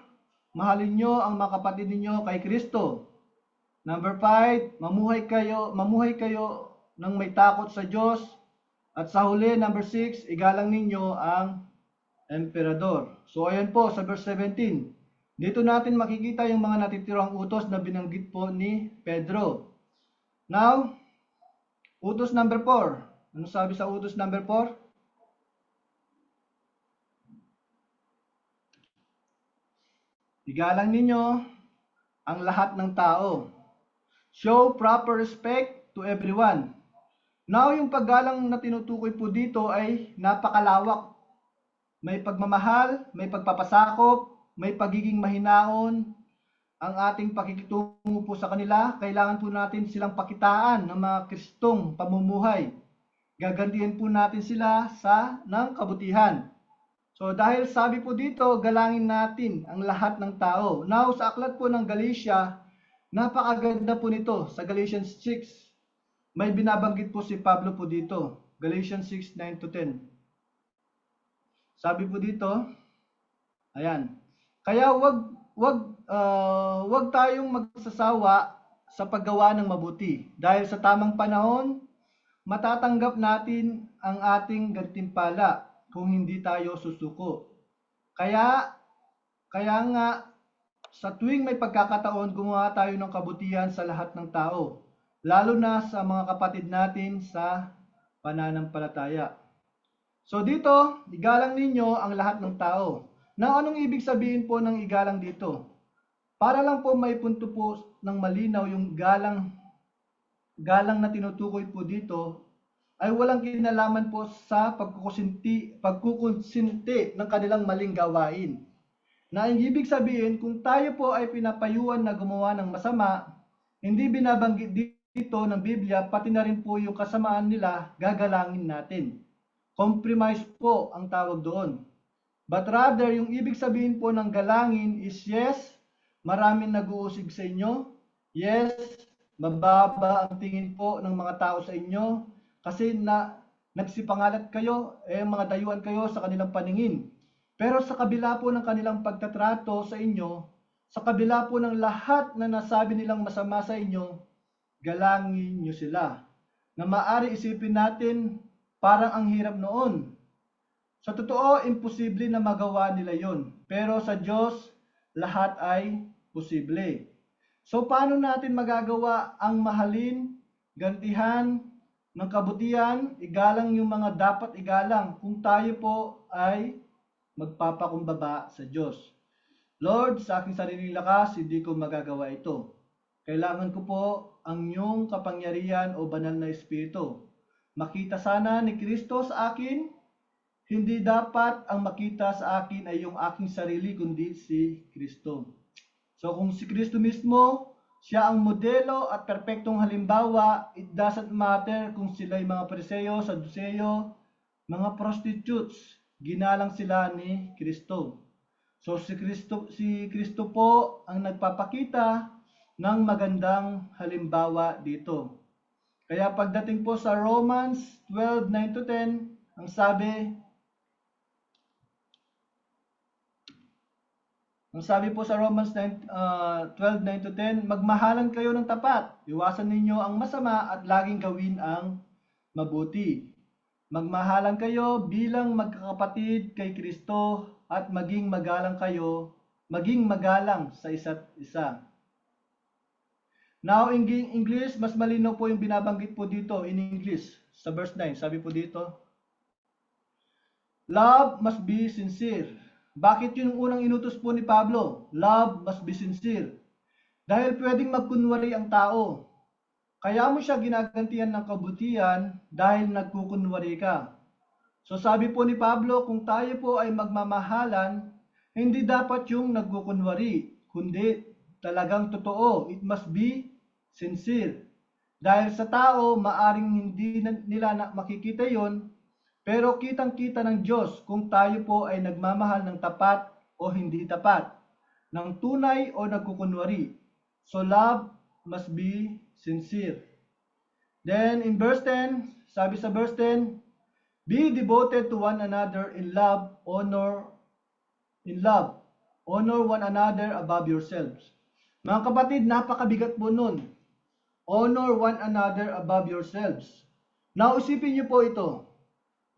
mahalin nyo ang mga kapatid ninyo kay Kristo. Number 5, mamuhay kayo ng may takot sa Diyos. At sa huli, number 6, igalang ninyo ang emperador. So ayan po sa verse 17. Dito natin makikita yung mga natitirang utos na binanggit po ni Pedro. Now, utos number 4. Ano sabi sa utos number 4? Igalang ninyo ang lahat ng tao. Show proper respect to everyone. Now, yung paggalang na tinutukoy po dito ay napakalawak. May pagmamahal, may pagpapasakop, may pagiging mahinaon. Ang ating pakikitungo po sa kanila, kailangan po natin silang pakitaan ng mga Kristong pamumuhay. Gagantihan po natin sila ng kabutihan. So dahil sabi po dito, galangin natin ang lahat ng tao. Now, sa aklat po ng Galatia, napakaganda po nito. Sa Galatians 6, may binabanggit po si Pablo po dito. Galatians 6, 9-10. Sabi po dito, ayan. Kaya wag tayong magsasawa sa paggawa ng mabuti. Dahil sa tamang panahon, matatanggap natin ang ating gantimpala kung hindi tayo susuko. Kaya nga, sa tuwing may pagkakataon, gumawa tayo ng kabutihan sa lahat ng tao, lalo na sa mga kapatid natin sa pananampalataya. So dito, igalang ninyo ang lahat ng tao. Now, anong ibig sabihin po ng igalang dito? Para lang po may punto po ng malinaw yung galang na tinutukoy po dito ay walang kinalaman po sa pagkukonsinti ng kanilang maling gawain. Na ang ibig sabihin, kung tayo po ay pinapayuan na gumawa ng masama, hindi binabanggit dito ng Biblia, pati na rin po yung kasamaan nila, gagalangin natin. Compromise po ang tawag doon. But rather, yung ibig sabihin po ng galangin is yes, maraming nag-uusig sa inyo. Yes, mababa ang tingin po ng mga tao sa inyo kasi nagsipangalat kayo, mga dayuhan kayo sa kanilang paningin. Pero sa kabila po ng kanilang pagtatrato sa inyo, sa kabila po ng lahat na nasabi nilang masama sa inyo, galangin nyo sila. Na maaari isipin natin, parang ang hirap noon. Sa totoo, imposible na magawa nila yon. Pero sa Diyos, lahat ay posible. So paano natin magagawa ang mahalin, gantihan, ng kabutihan, igalang yung mga dapat igalang kung tayo po ay magpapakumbaba sa Diyos. Lord, sa aking sariling lakas, hindi ko magagawa ito. Kailangan ko po ang iyong kapangyarihan o banal na Espiritu. Makita sana ni Kristo sa akin, hindi dapat ang makita sa akin ay yung aking sarili, kundi si Kristo. So kung si Kristo mismo, siya ang modelo at perpektong halimbawa, it doesn't matter kung sila ay mga Pariseo, Saduceo, mga prostitutes, ginalang sila ni Kristo. So si Kristo po ang nagpapakita ng magandang halimbawa dito. Kaya pagdating po sa Romans 12:9-10, ang sabi po sa Romans 12:9-10, magmahalan kayo ng tapat, iwasan ninyo ang masama at laging gawin ang mabuti. Magmahalan kayo bilang magkakapatid kay Kristo at maging magalang sa isa't isa. Now in English, mas malinaw po yung binabanggit po dito in English. Sa verse 9, sabi po dito, love must be sincere. Bakit yun yung unang inutos po ni Pablo? Love must be sincere. Dahil pwedeng magkunwari ang tao. Kaya mo siya ginagantihan ng kabutihan dahil nagkukunwari ka. So sabi po ni Pablo, kung tayo po ay magmamahalan, hindi dapat yung nagkukunwari, kundi talagang totoo. It must be sincere. Dahil sa tao, maaring hindi nila makikita yon, pero kitang-kita ng Diyos kung tayo po ay nagmamahal ng tapat o hindi tapat, ng tunay o nagkukunwari. So love must be sincere. Then in verse 10, sabi sa verse 10, be devoted to one another in love, honor one another above yourselves. Mga kapatid, napakabigat po nun. Honor one another above yourselves. Now, isipin niyo po ito.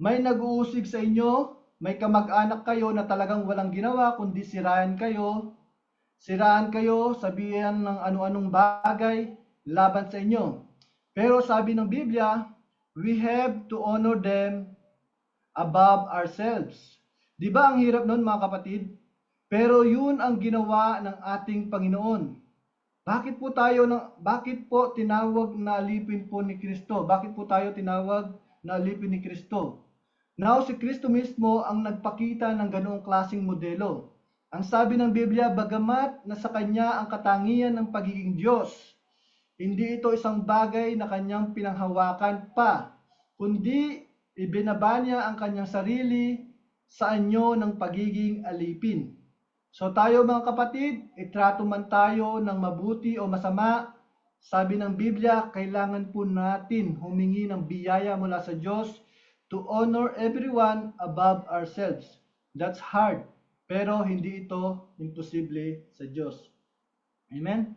May nag-uusig sa inyo, may kamag-anak kayo na talagang walang ginawa, kundi siraan kayo, sabihan ng ano-anong bagay laban sa inyo. Pero sabi ng Biblia, we have to honor them above ourselves. Di ba ang hirap nun mga kapatid? Pero yun ang ginawa ng ating Panginoon. Bakit po tinawag na alipin po ni Kristo? Bakit po tayo tinawag na alipin ni Kristo? Now, si Kristo mismo ang nagpakita ng ganoong klaseng modelo. Ang sabi ng Biblia, bagamat na sa Kanya ang katangian ng pagiging Diyos, hindi ito isang bagay na Kanyang pinanghawakan pa, kundi ibinaba niya ang Kanyang sarili sa anyo ng pagiging alipin. So tayo mga kapatid, itrato man tayo ng mabuti o masama, sabi ng Biblia, kailangan po natin humingi ng biyaya mula sa Diyos to honor everyone above ourselves. That's hard, pero hindi ito imposible sa Diyos. Amen?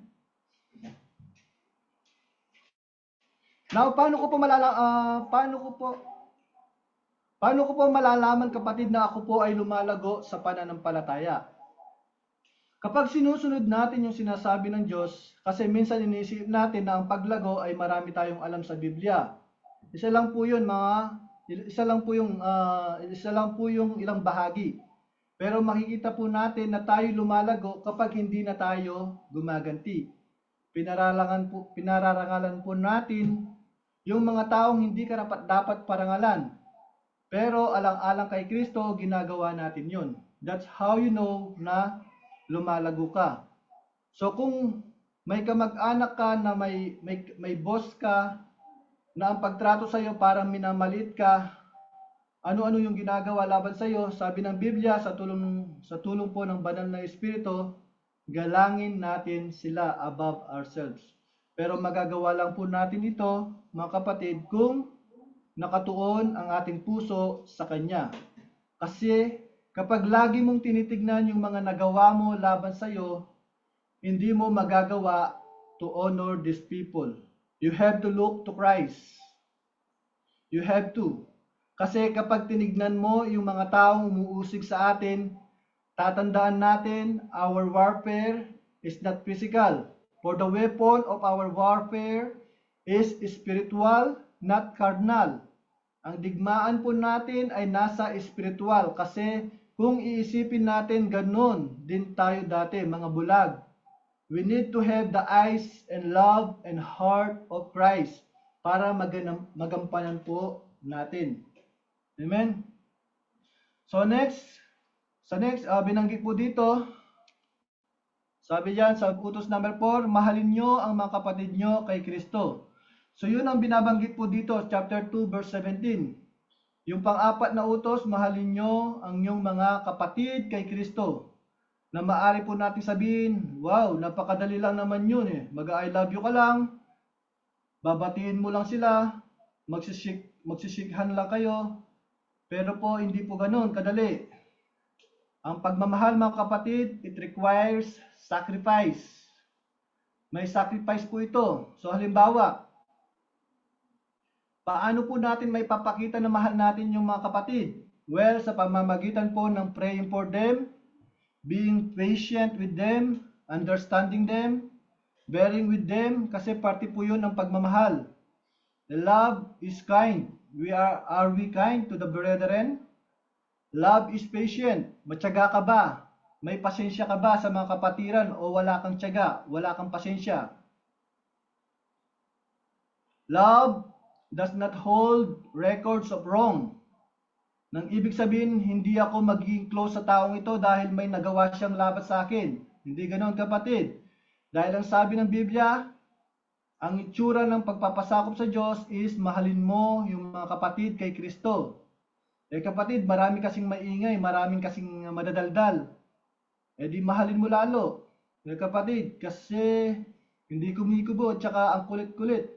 Now, paano ko po malalaman kapatid na ako po ay lumalago sa pananampalataya? Kapag sinusunod natin yung sinasabi ng Diyos, kasi minsan iniisip natin na ang paglago ay marami tayong alam sa Biblia. Isa lang po yung ilang bahagi. Pero makikita po natin na tayo lumalago kapag hindi na tayo gumaganti. Pinararangalan po natin yung mga taong hindi karapat-dapat parangalan. Pero alang-alang kay Kristo, ginagawa natin yun. That's how you know na lumalago ka. So kung may kamag-anak ka na may boss ka na ang pagtrato sa iyo parang minamalit ka, ano-ano yung ginagawa laban sa iyo, sabi ng Biblia sa tulong po ng banal na Espiritu, galangin natin sila above ourselves. Pero magagawa lang po natin ito, mga kapatid, kung nakatuon ang ating puso sa Kanya. Kasi Kapag lagi mong tinitignan yung mga nagawa mo laban sa'yo, hindi mo magagawa to honor these people. You have to look to Christ. You have to. Kasi kapag tinignan mo yung mga taong umuusig sa atin, tatandaan natin, our warfare is not physical. For the weapon of our warfare is spiritual, not carnal. Ang digmaan po natin ay nasa spiritual kasi kung iisipin natin ganun din tayo dati, mga bulag. We need to have the eyes and love and heart of Christ para magampanan po natin. Amen? So next, binanggit po dito, sabi diyan sa utos number 4, mahalin nyo ang mga kapatid nyo kay Kristo. So yun ang binabanggit po dito, chapter 2, verse 17. Yung pang-apat na utos, mahalin nyo ang inyong mga kapatid kay Kristo. Na maaari po natin sabihin, wow, napakadali lang naman yun eh. Mag-I love you ka lang, babatiin mo lang sila, magsishikhan lang kayo. Pero po, hindi po ganun kadali. Ang pagmamahal mga kapatid, it requires sacrifice. May sacrifice po ito. So halimbawa, paano po natin may papakita na mahal natin yung mga kapatid? Well, sa pamamagitan po ng praying for them, being patient with them, understanding them, bearing with them, kasi parte po yun ng pagmamahal. The love is kind. Are we kind to the brethren? Love is patient. Matyaga ka ba? May pasensya ka ba sa mga kapatiran o wala kang tiyaga, wala kang pasensya? Love does not hold records of wrong. Nang ibig sabihin, hindi ako magiging close sa taong ito dahil may nagawa siyang laban sa akin. Hindi ganoon, kapatid. Dahil ang sabi ng Biblia, ang itsura ng pagpapasakop sa Diyos is mahalin mo yung mga kapatid kay Kristo. Eh kapatid, marami kasing maingay, maraming kasing madadaldal. Eh di mahalin mo lalo. Eh kapatid, kasi hindi kumikubo, tsaka ang kulit-kulit.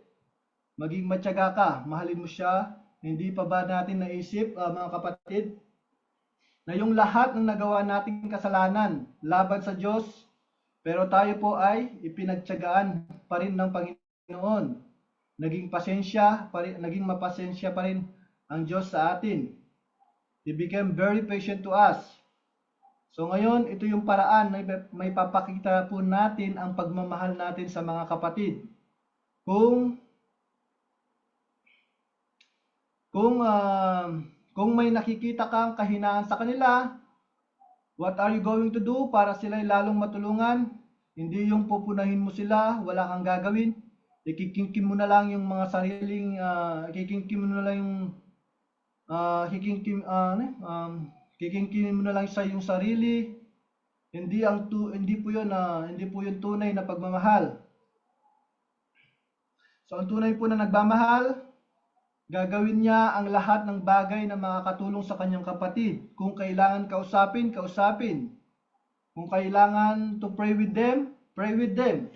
Maging matyaga ka, mahalin mo siya. Hindi pa ba natin naisip, mga kapatid, na yung lahat ng nagawa nating kasalanan laban sa Diyos, pero tayo po ay ipinagtiyagaan pa rin ng Panginoon. Naging mapasensya pa rin ang Diyos sa atin. He became very patient to us. So ngayon, ito yung paraan na may papakita po natin ang pagmamahal natin sa mga kapatid. Kung may nakikita kang kahinaan sa kanila, what are you going to do para sila'y lalong matulungan? Hindi yung pupunahin mo sila, wala kang gagawin. Ikikingkim mo na lang yung mga sariling, kikingkim mo na lang yung, kikingkim mo na lang sa yung sarili. Hindi po yun tunay na pagmamahal. So ang tunay po na nagmamahal, gagawin niya ang lahat ng bagay na makakatulong sa kanyang kapatid. Kung kailangan kausapin, kausapin. Kung kailangan to pray with them, pray with them.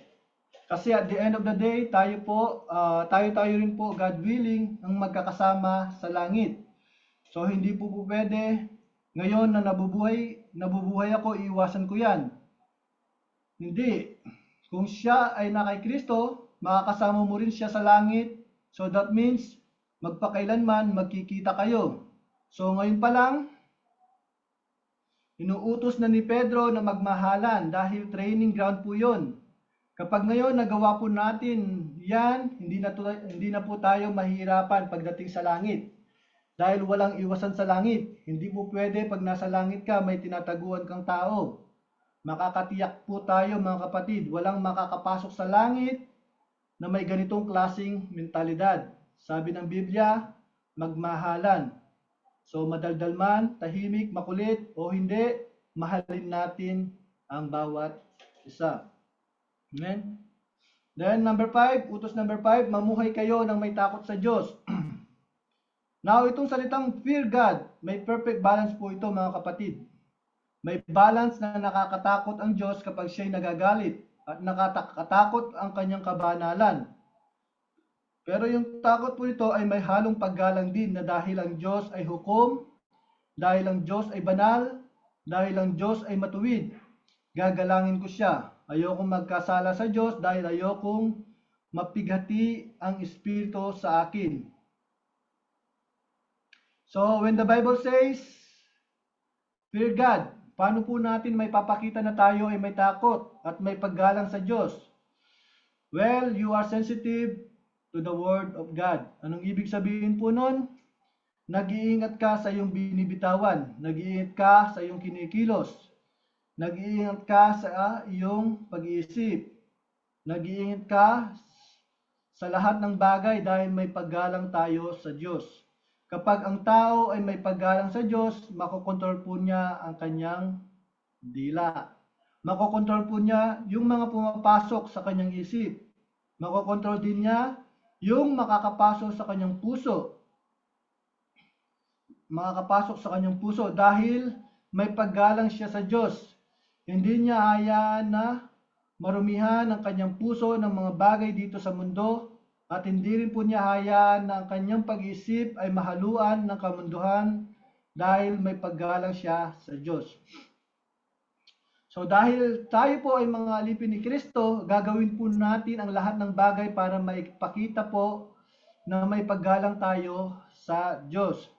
Kasi at the end of the day, tayo rin po, God willing, ang magkakasama sa langit. So hindi po pwede, ngayon na nabubuhay ako, iiwasan ko yan. Hindi. Kung siya ay na kay Kristo, makakasama mo rin siya sa langit. So that means, magpakailanman magkikita kayo. So ngayon pa lang, inuutos na ni Pedro na magmahalan dahil training ground po yun. Kapag ngayon nagawa po natin yan, hindi na po tayo mahirapan pagdating sa langit. Dahil walang iwasan sa langit. Hindi po pwede pag nasa langit ka, may tinataguan kang tao. Makakatiyak po tayo mga kapatid, walang makakapasok sa langit na may ganitong klaseng mentalidad. Sabi ng Biblia, magmahalan. So madaldal man, tahimik, makulit o hindi, mahalin natin ang bawat isa. Amen? Then utos number 5, mamuhay kayo ng may takot sa Diyos. Now itong salitang fear God, may perfect balance po ito mga kapatid. May balance na nakakatakot ang Diyos kapag siya'y nagagalit at nakakatakot ang kanyang kabanalan. Pero yung takot po ito ay may halong paggalang din na dahil ang Diyos ay hukom, dahil ang Diyos ay banal, dahil ang Diyos ay matuwid. Gagalangin ko siya. Ayokong magkasala sa Diyos dahil ayokong mapighati ang Espiritu sa akin. So, when the Bible says, fear God, paano po natin may papakita na tayo ay may takot at may paggalang sa Diyos? Well, you are sensitive to the Word of God. Anong ibig sabihin po nun? Nag-iingat ka sa iyong binibitawan. Nag-iingat ka sa iyong kinikilos. Nag-iingat ka sa iyong pag-iisip. Nag-iingat ka sa lahat ng bagay dahil may paggalang tayo sa Diyos. Kapag ang tao ay may paggalang sa Diyos, makokontrol po niya ang kanyang dila. Makokontrol po niya yung mga pumapasok sa kanyang isip. Makokontrol din niya yung makakapasok sa kanyang puso. Makakapasok sa kanyang puso dahil may paggalang siya sa Diyos. Hindi niya hayaan na marumihan ang kanyang puso ng mga bagay dito sa mundo at hindi rin po niya hayaan na ang kanyang pag-iisip ay mahaluan ng kamunduhan dahil may paggalang siya sa Diyos. So dahil tayo po ay mga alipin ni Kristo, gagawin po natin ang lahat ng bagay para maipakita po na may paggalang tayo sa Diyos.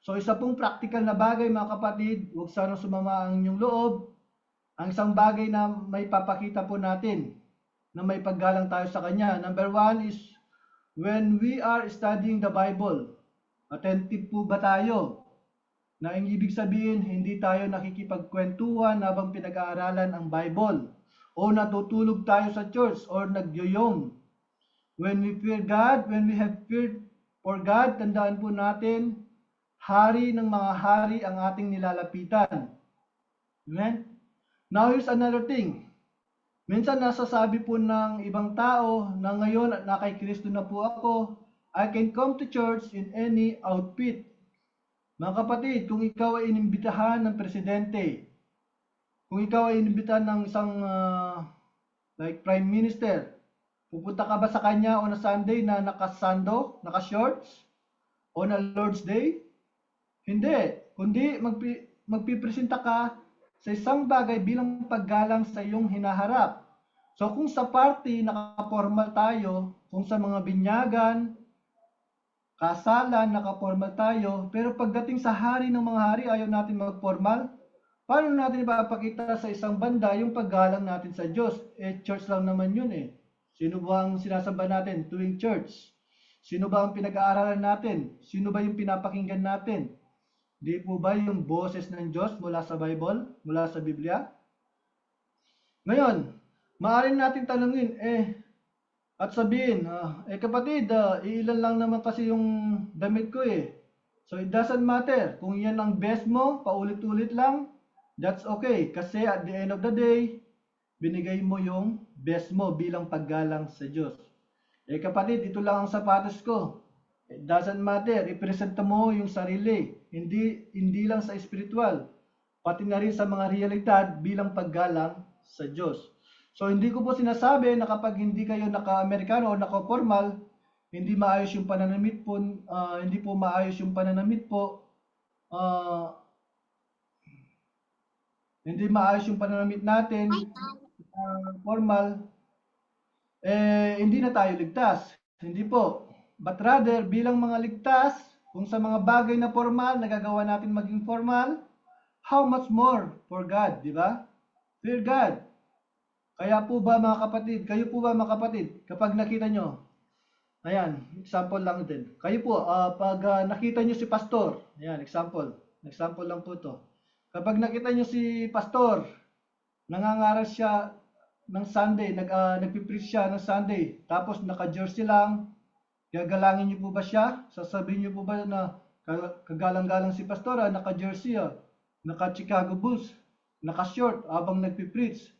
So isa pong practical na bagay mga kapatid, huwag sanang sumama ang inyong loob. Ang isang bagay na may papakita po natin na may paggalang tayo sa Kanya. Number 1 is when we are studying the Bible. Attentive po ba tayo? Na ang ibig sabihin, hindi tayo nakikipagkwentuhan habang pinag-aaralan ang Bible. O natutulog tayo sa church or nagyoyong. When we fear God, when we have fear for God, tandaan po natin, hari ng mga hari ang ating nilalapitan. Amen? Now here's another thing. Minsan nasasabi po ng ibang tao na ngayon na kay Kristo na po ako, I can come to church in any outfit. Mga kapatid, kung ikaw ay inimbitahan ng presidente, kung ikaw ay inimbitahan ng isang like prime minister, pupunta ka ba sa kanya on a Sunday na nakasando, naka-shorts? On a Lord's Day? Hindi. Kundi magpipresenta ka sa isang bagay bilang paggalang sa iyong hinaharap. So kung sa party naka-formal tayo, kung sa mga binyagan, kasalan, naka-formal tayo, pero pagdating sa hari ng mga hari, ayaw natin mag-formal, paano natin ipapakita sa isang banda yung paggalang natin sa Diyos? Church lang naman yun eh. Sino ba ang sinasamba natin tuwing church? Sino ba ang pinag-aaralan natin? Sino ba yung pinapakinggan natin? Di po ba yung boses ng Diyos mula sa Bible, mula sa Biblia? Ngayon, maaari natin tanungin, at sabihin, kapatid, ilan lang naman kasi yung damit ko eh. So it doesn't matter. Kung yan ang best mo, paulit-ulit lang, that's okay. Kasi at the end of the day, binigay mo yung best mo bilang paggalang sa Diyos. Kapatid, ito lang ang sapatos ko. It doesn't matter. Ipresenta mo yung sarili. Hindi lang sa spiritual. Pati na rin sa mga realidad bilang paggalang sa Diyos. So hindi ko po sinasabi na kapag hindi kayo naka-Amerikano o naka-formal, hindi maayos yung pananamit po, hindi po maayos yung pananamit po, hindi maayos yung pananamit natin, formal, hindi na tayo ligtas. Hindi po. But rather, bilang mga ligtas, kung sa mga bagay na formal, nagagawa natin maging formal, how much more for God, di ba? Fear God. Kaya po ba mga kapatid, kayo po ba mga kapatid, kapag nakita nyo, ayan, example lang din. Kayo po, pag nakita nyo si pastor, ayan, example lang po to. Kapag nakita nyo si pastor, nangangaral siya ng Sunday, nagpipreach siya ng Sunday, tapos naka-jersey lang, gagalangin nyo po ba siya? Sasabihin nyo po ba na kagalang-galang si pastor, naka-jersey, naka-Chicago Bulls, naka-short habang nagpipreach?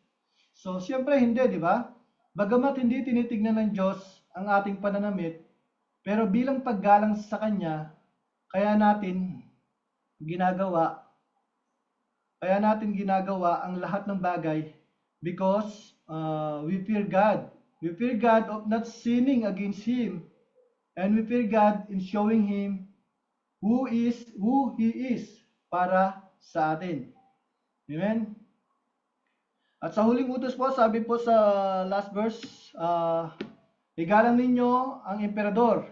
So, siyempre hindi, di ba? Bagamat hindi tinitignan ng Diyos ang ating pananamit, pero bilang paggalang sa Kanya, kaya natin ginagawa ang lahat ng bagay because we fear God. We fear God of not sinning against Him, and we fear God in showing Him who He is para sa atin. Amen? At sa huling utos po, sabi po sa last verse, igalang ninyo ang emperador.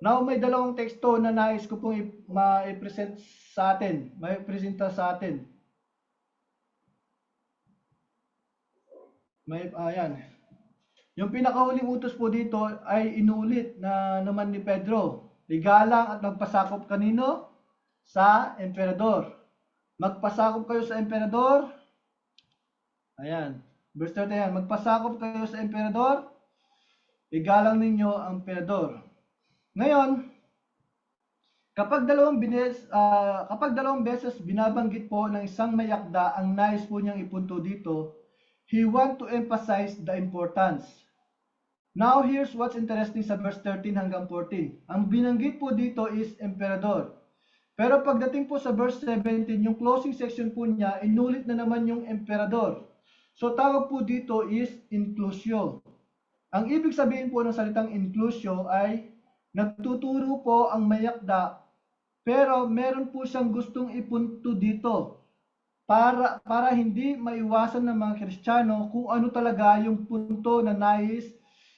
Now, may dalawang teksto na nais ko pong ma-present sa atin. May-presenta sa atin. Ayan. Yung pinakahuling utos po dito ay inulit na naman ni Pedro. Igalang at magpasakop kanino? Sa emperador. Magpasakop kayo sa emperador. Ayan. Verse 30 yan. Magpasakop kayo sa emperador. Igalang ninyo ang emperador. Ngayon, kapag dalawang beses binabanggit po ng isang mayakda ang nais po niyang ipunto dito, he want to emphasize the importance. Now, here's what's interesting sa verse 13 hanggang 14. Ang binanggit po dito is emperador. Pero pagdating po sa verse 17, yung closing section po niya, inulit na naman yung emperador. So, tawag po dito is inclusio. Ang ibig sabihin po ng salitang inclusio ay nagtuturo po ang mayakda, pero meron po siyang gustong ipunto dito para hindi maiwasan ng mga Kristiyano kung ano talaga yung punto na nais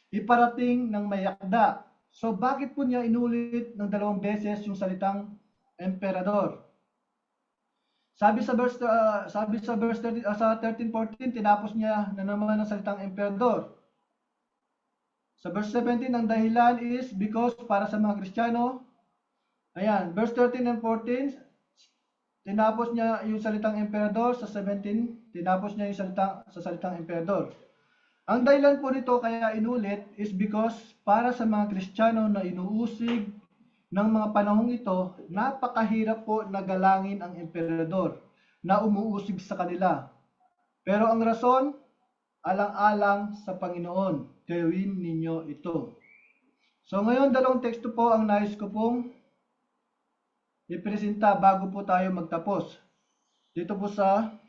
iparating ng mayakda. So bakit po niya inulit ng dalawang beses yung salitang emperador? Sabi sa verse 13-14, tinapos niya na naman ang salitang emperador. Sa verse 17, ang dahilan is because para sa mga Kristiyano, ayan, verse 13 and 14, tinapos niya yung salitang emperador. Sa 17, tinapos niya yung salitang emperador. Ang dahilan po nito kaya inulit is because para sa mga Kristiyano na inuusig ng mga panahong ito, napakahirap po na galangin ang emperador na umuusig sa kanila. Pero ang rason, alang-alang sa Panginoon. Gawin ninyo ito. So ngayon, dalawang teksto po ang nais ko pong ipresenta bago po tayo magtapos. Dito po sa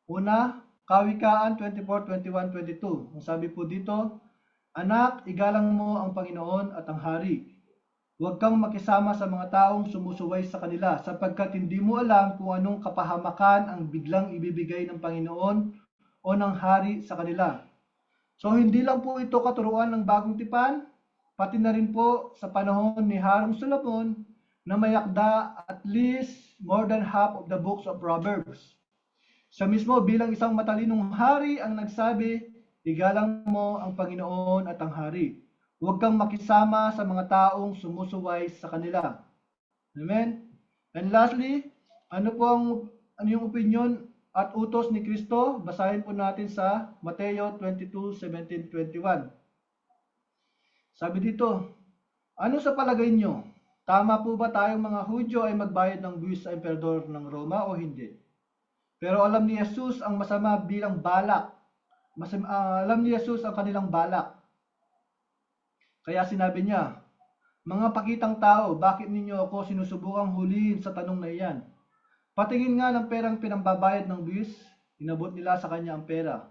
una, Kawikaan 24:21-22. Ang sabi po dito, anak, igalang mo ang Panginoon at ang Hari. Huwag kang makisama sa mga taong sumusuway sa kanila sapagkat hindi mo alam kung anong kapahamakan ang biglang ibibigay ng Panginoon o ng Hari sa kanila. So hindi lang po ito katuruan ng bagong tipan, pati na rin po sa panahon ni Harong Solomon na mayakda at least more than half of the books of Proverbs. Siya mismo bilang isang matalinong hari ang nagsabi, igalang mo ang Panginoon at ang Hari. Huwag kang makisama sa mga taong sumusuway sa kanila. Amen? And lastly, ano yung opinion at utos ni Kristo? Basahin po natin sa Mateo 22:17-21. Sabi dito, ano sa palagay nyo? Tama po ba tayong mga Hudyo ay magbayad ng buwis sa emperador ng Roma o hindi? Pero alam ni Jesus ang masama bilang balak. Alam ni Jesus ang kanilang balak. Kaya sinabi niya, mga pakitang tao, bakit ninyo ako sinusubukang huliin sa tanong na iyan? Patingin nga ng perang pinambabayad ng buwis, inabot nila sa kanya ang pera.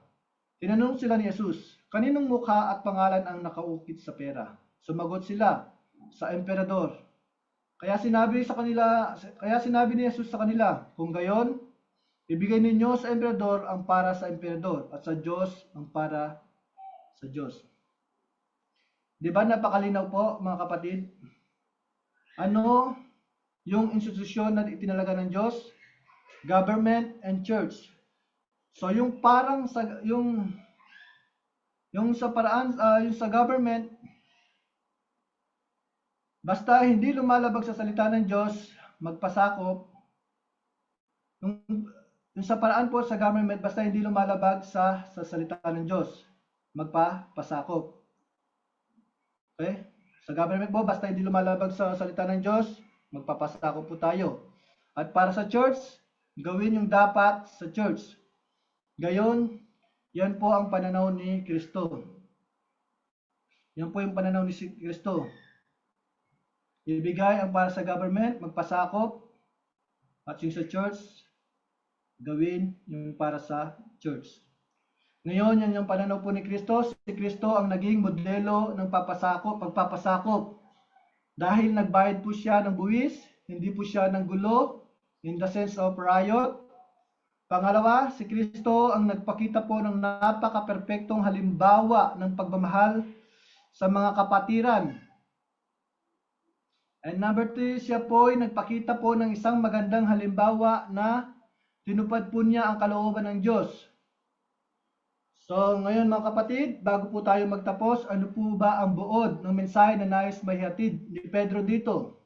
Tinanong sila ni Jesus, kaninong mukha at pangalan ang nakaukit sa pera? Sumagot sila, sa emperador. Kaya sinabi ni Jesus sa kanila, kung gayon, ibigay ninyo sa emperador ang para sa emperador at sa Diyos ang para sa Diyos. Di ba napakalinaw po mga kapatid? Ano yung institusyon na itinalaga ng Diyos? Government and church. So yung parang sa yung sa paraan yung sa government, basta hindi lumalabag sa salita ng Diyos, magpasakop. Yung sa paraan po sa government, basta hindi lumalabag sa salita ng Diyos, magpapasakop. Okay? Sa government po, basta hindi lumalabag sa salita ng Diyos, magpapasakop po tayo. At para sa church, gawin yung dapat sa church. Gayon, yan po ang pananaw ni Kristo. Yan po yung pananaw ni Kristo. Ibigay ang para sa government, magpasakop. At yung sa church, gawin yung para sa church. Ngayon, yan yung pananaw po ni Kristo. Si Kristo ang naging modelo ng pagpapasakop. Dahil nagbayad po siya ng buwis, hindi po siya ng gulo, in the sense of riot. Pangalawa, si Kristo ang nagpakita po ng napaka-perpektong halimbawa ng pagmamahal sa mga kapatiran. And number 3, siya po ay nagpakita po ng isang magandang halimbawa na tinupad po niya ang kalooban ng Diyos. So ngayon mga kapatid, bago po tayo magtapos, ano po ba ang buod ng mensahe na nais maihatid ni Pedro dito?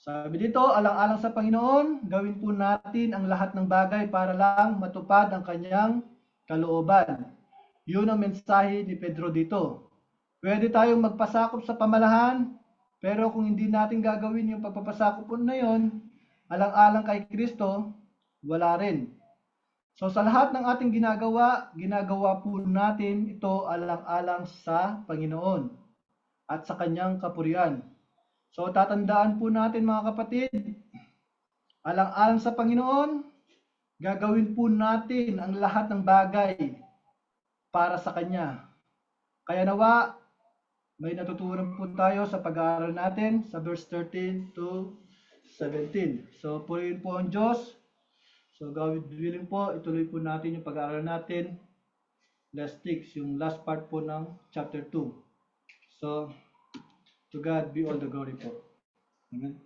Sabi dito, alang-alang sa Panginoon, gawin po natin ang lahat ng bagay para lang matupad ang kanyang kalooban. Yun ang mensahe ni Pedro dito. Pwede tayong magpasakop sa pamalahan, pero kung hindi natin gagawin yung pagpapasakop po na yun, alang-alang kay Kristo, wala rin. So sa lahat ng ating ginagawa po natin ito alang-alang sa Panginoon at sa kanyang kapurian. So tatandaan po natin mga kapatid, alang-alang sa Panginoon, gagawin po natin ang lahat ng bagay para sa Kanya. Kaya nawa, may natutunan po tayo sa pag-aaral natin sa verse 13 to 17. So purihin po ang Diyos. So God willing po, ituloy po natin yung pag-aaral natin. Last 6, yung last part po ng chapter 2. So, to God be all the glory po. Amen.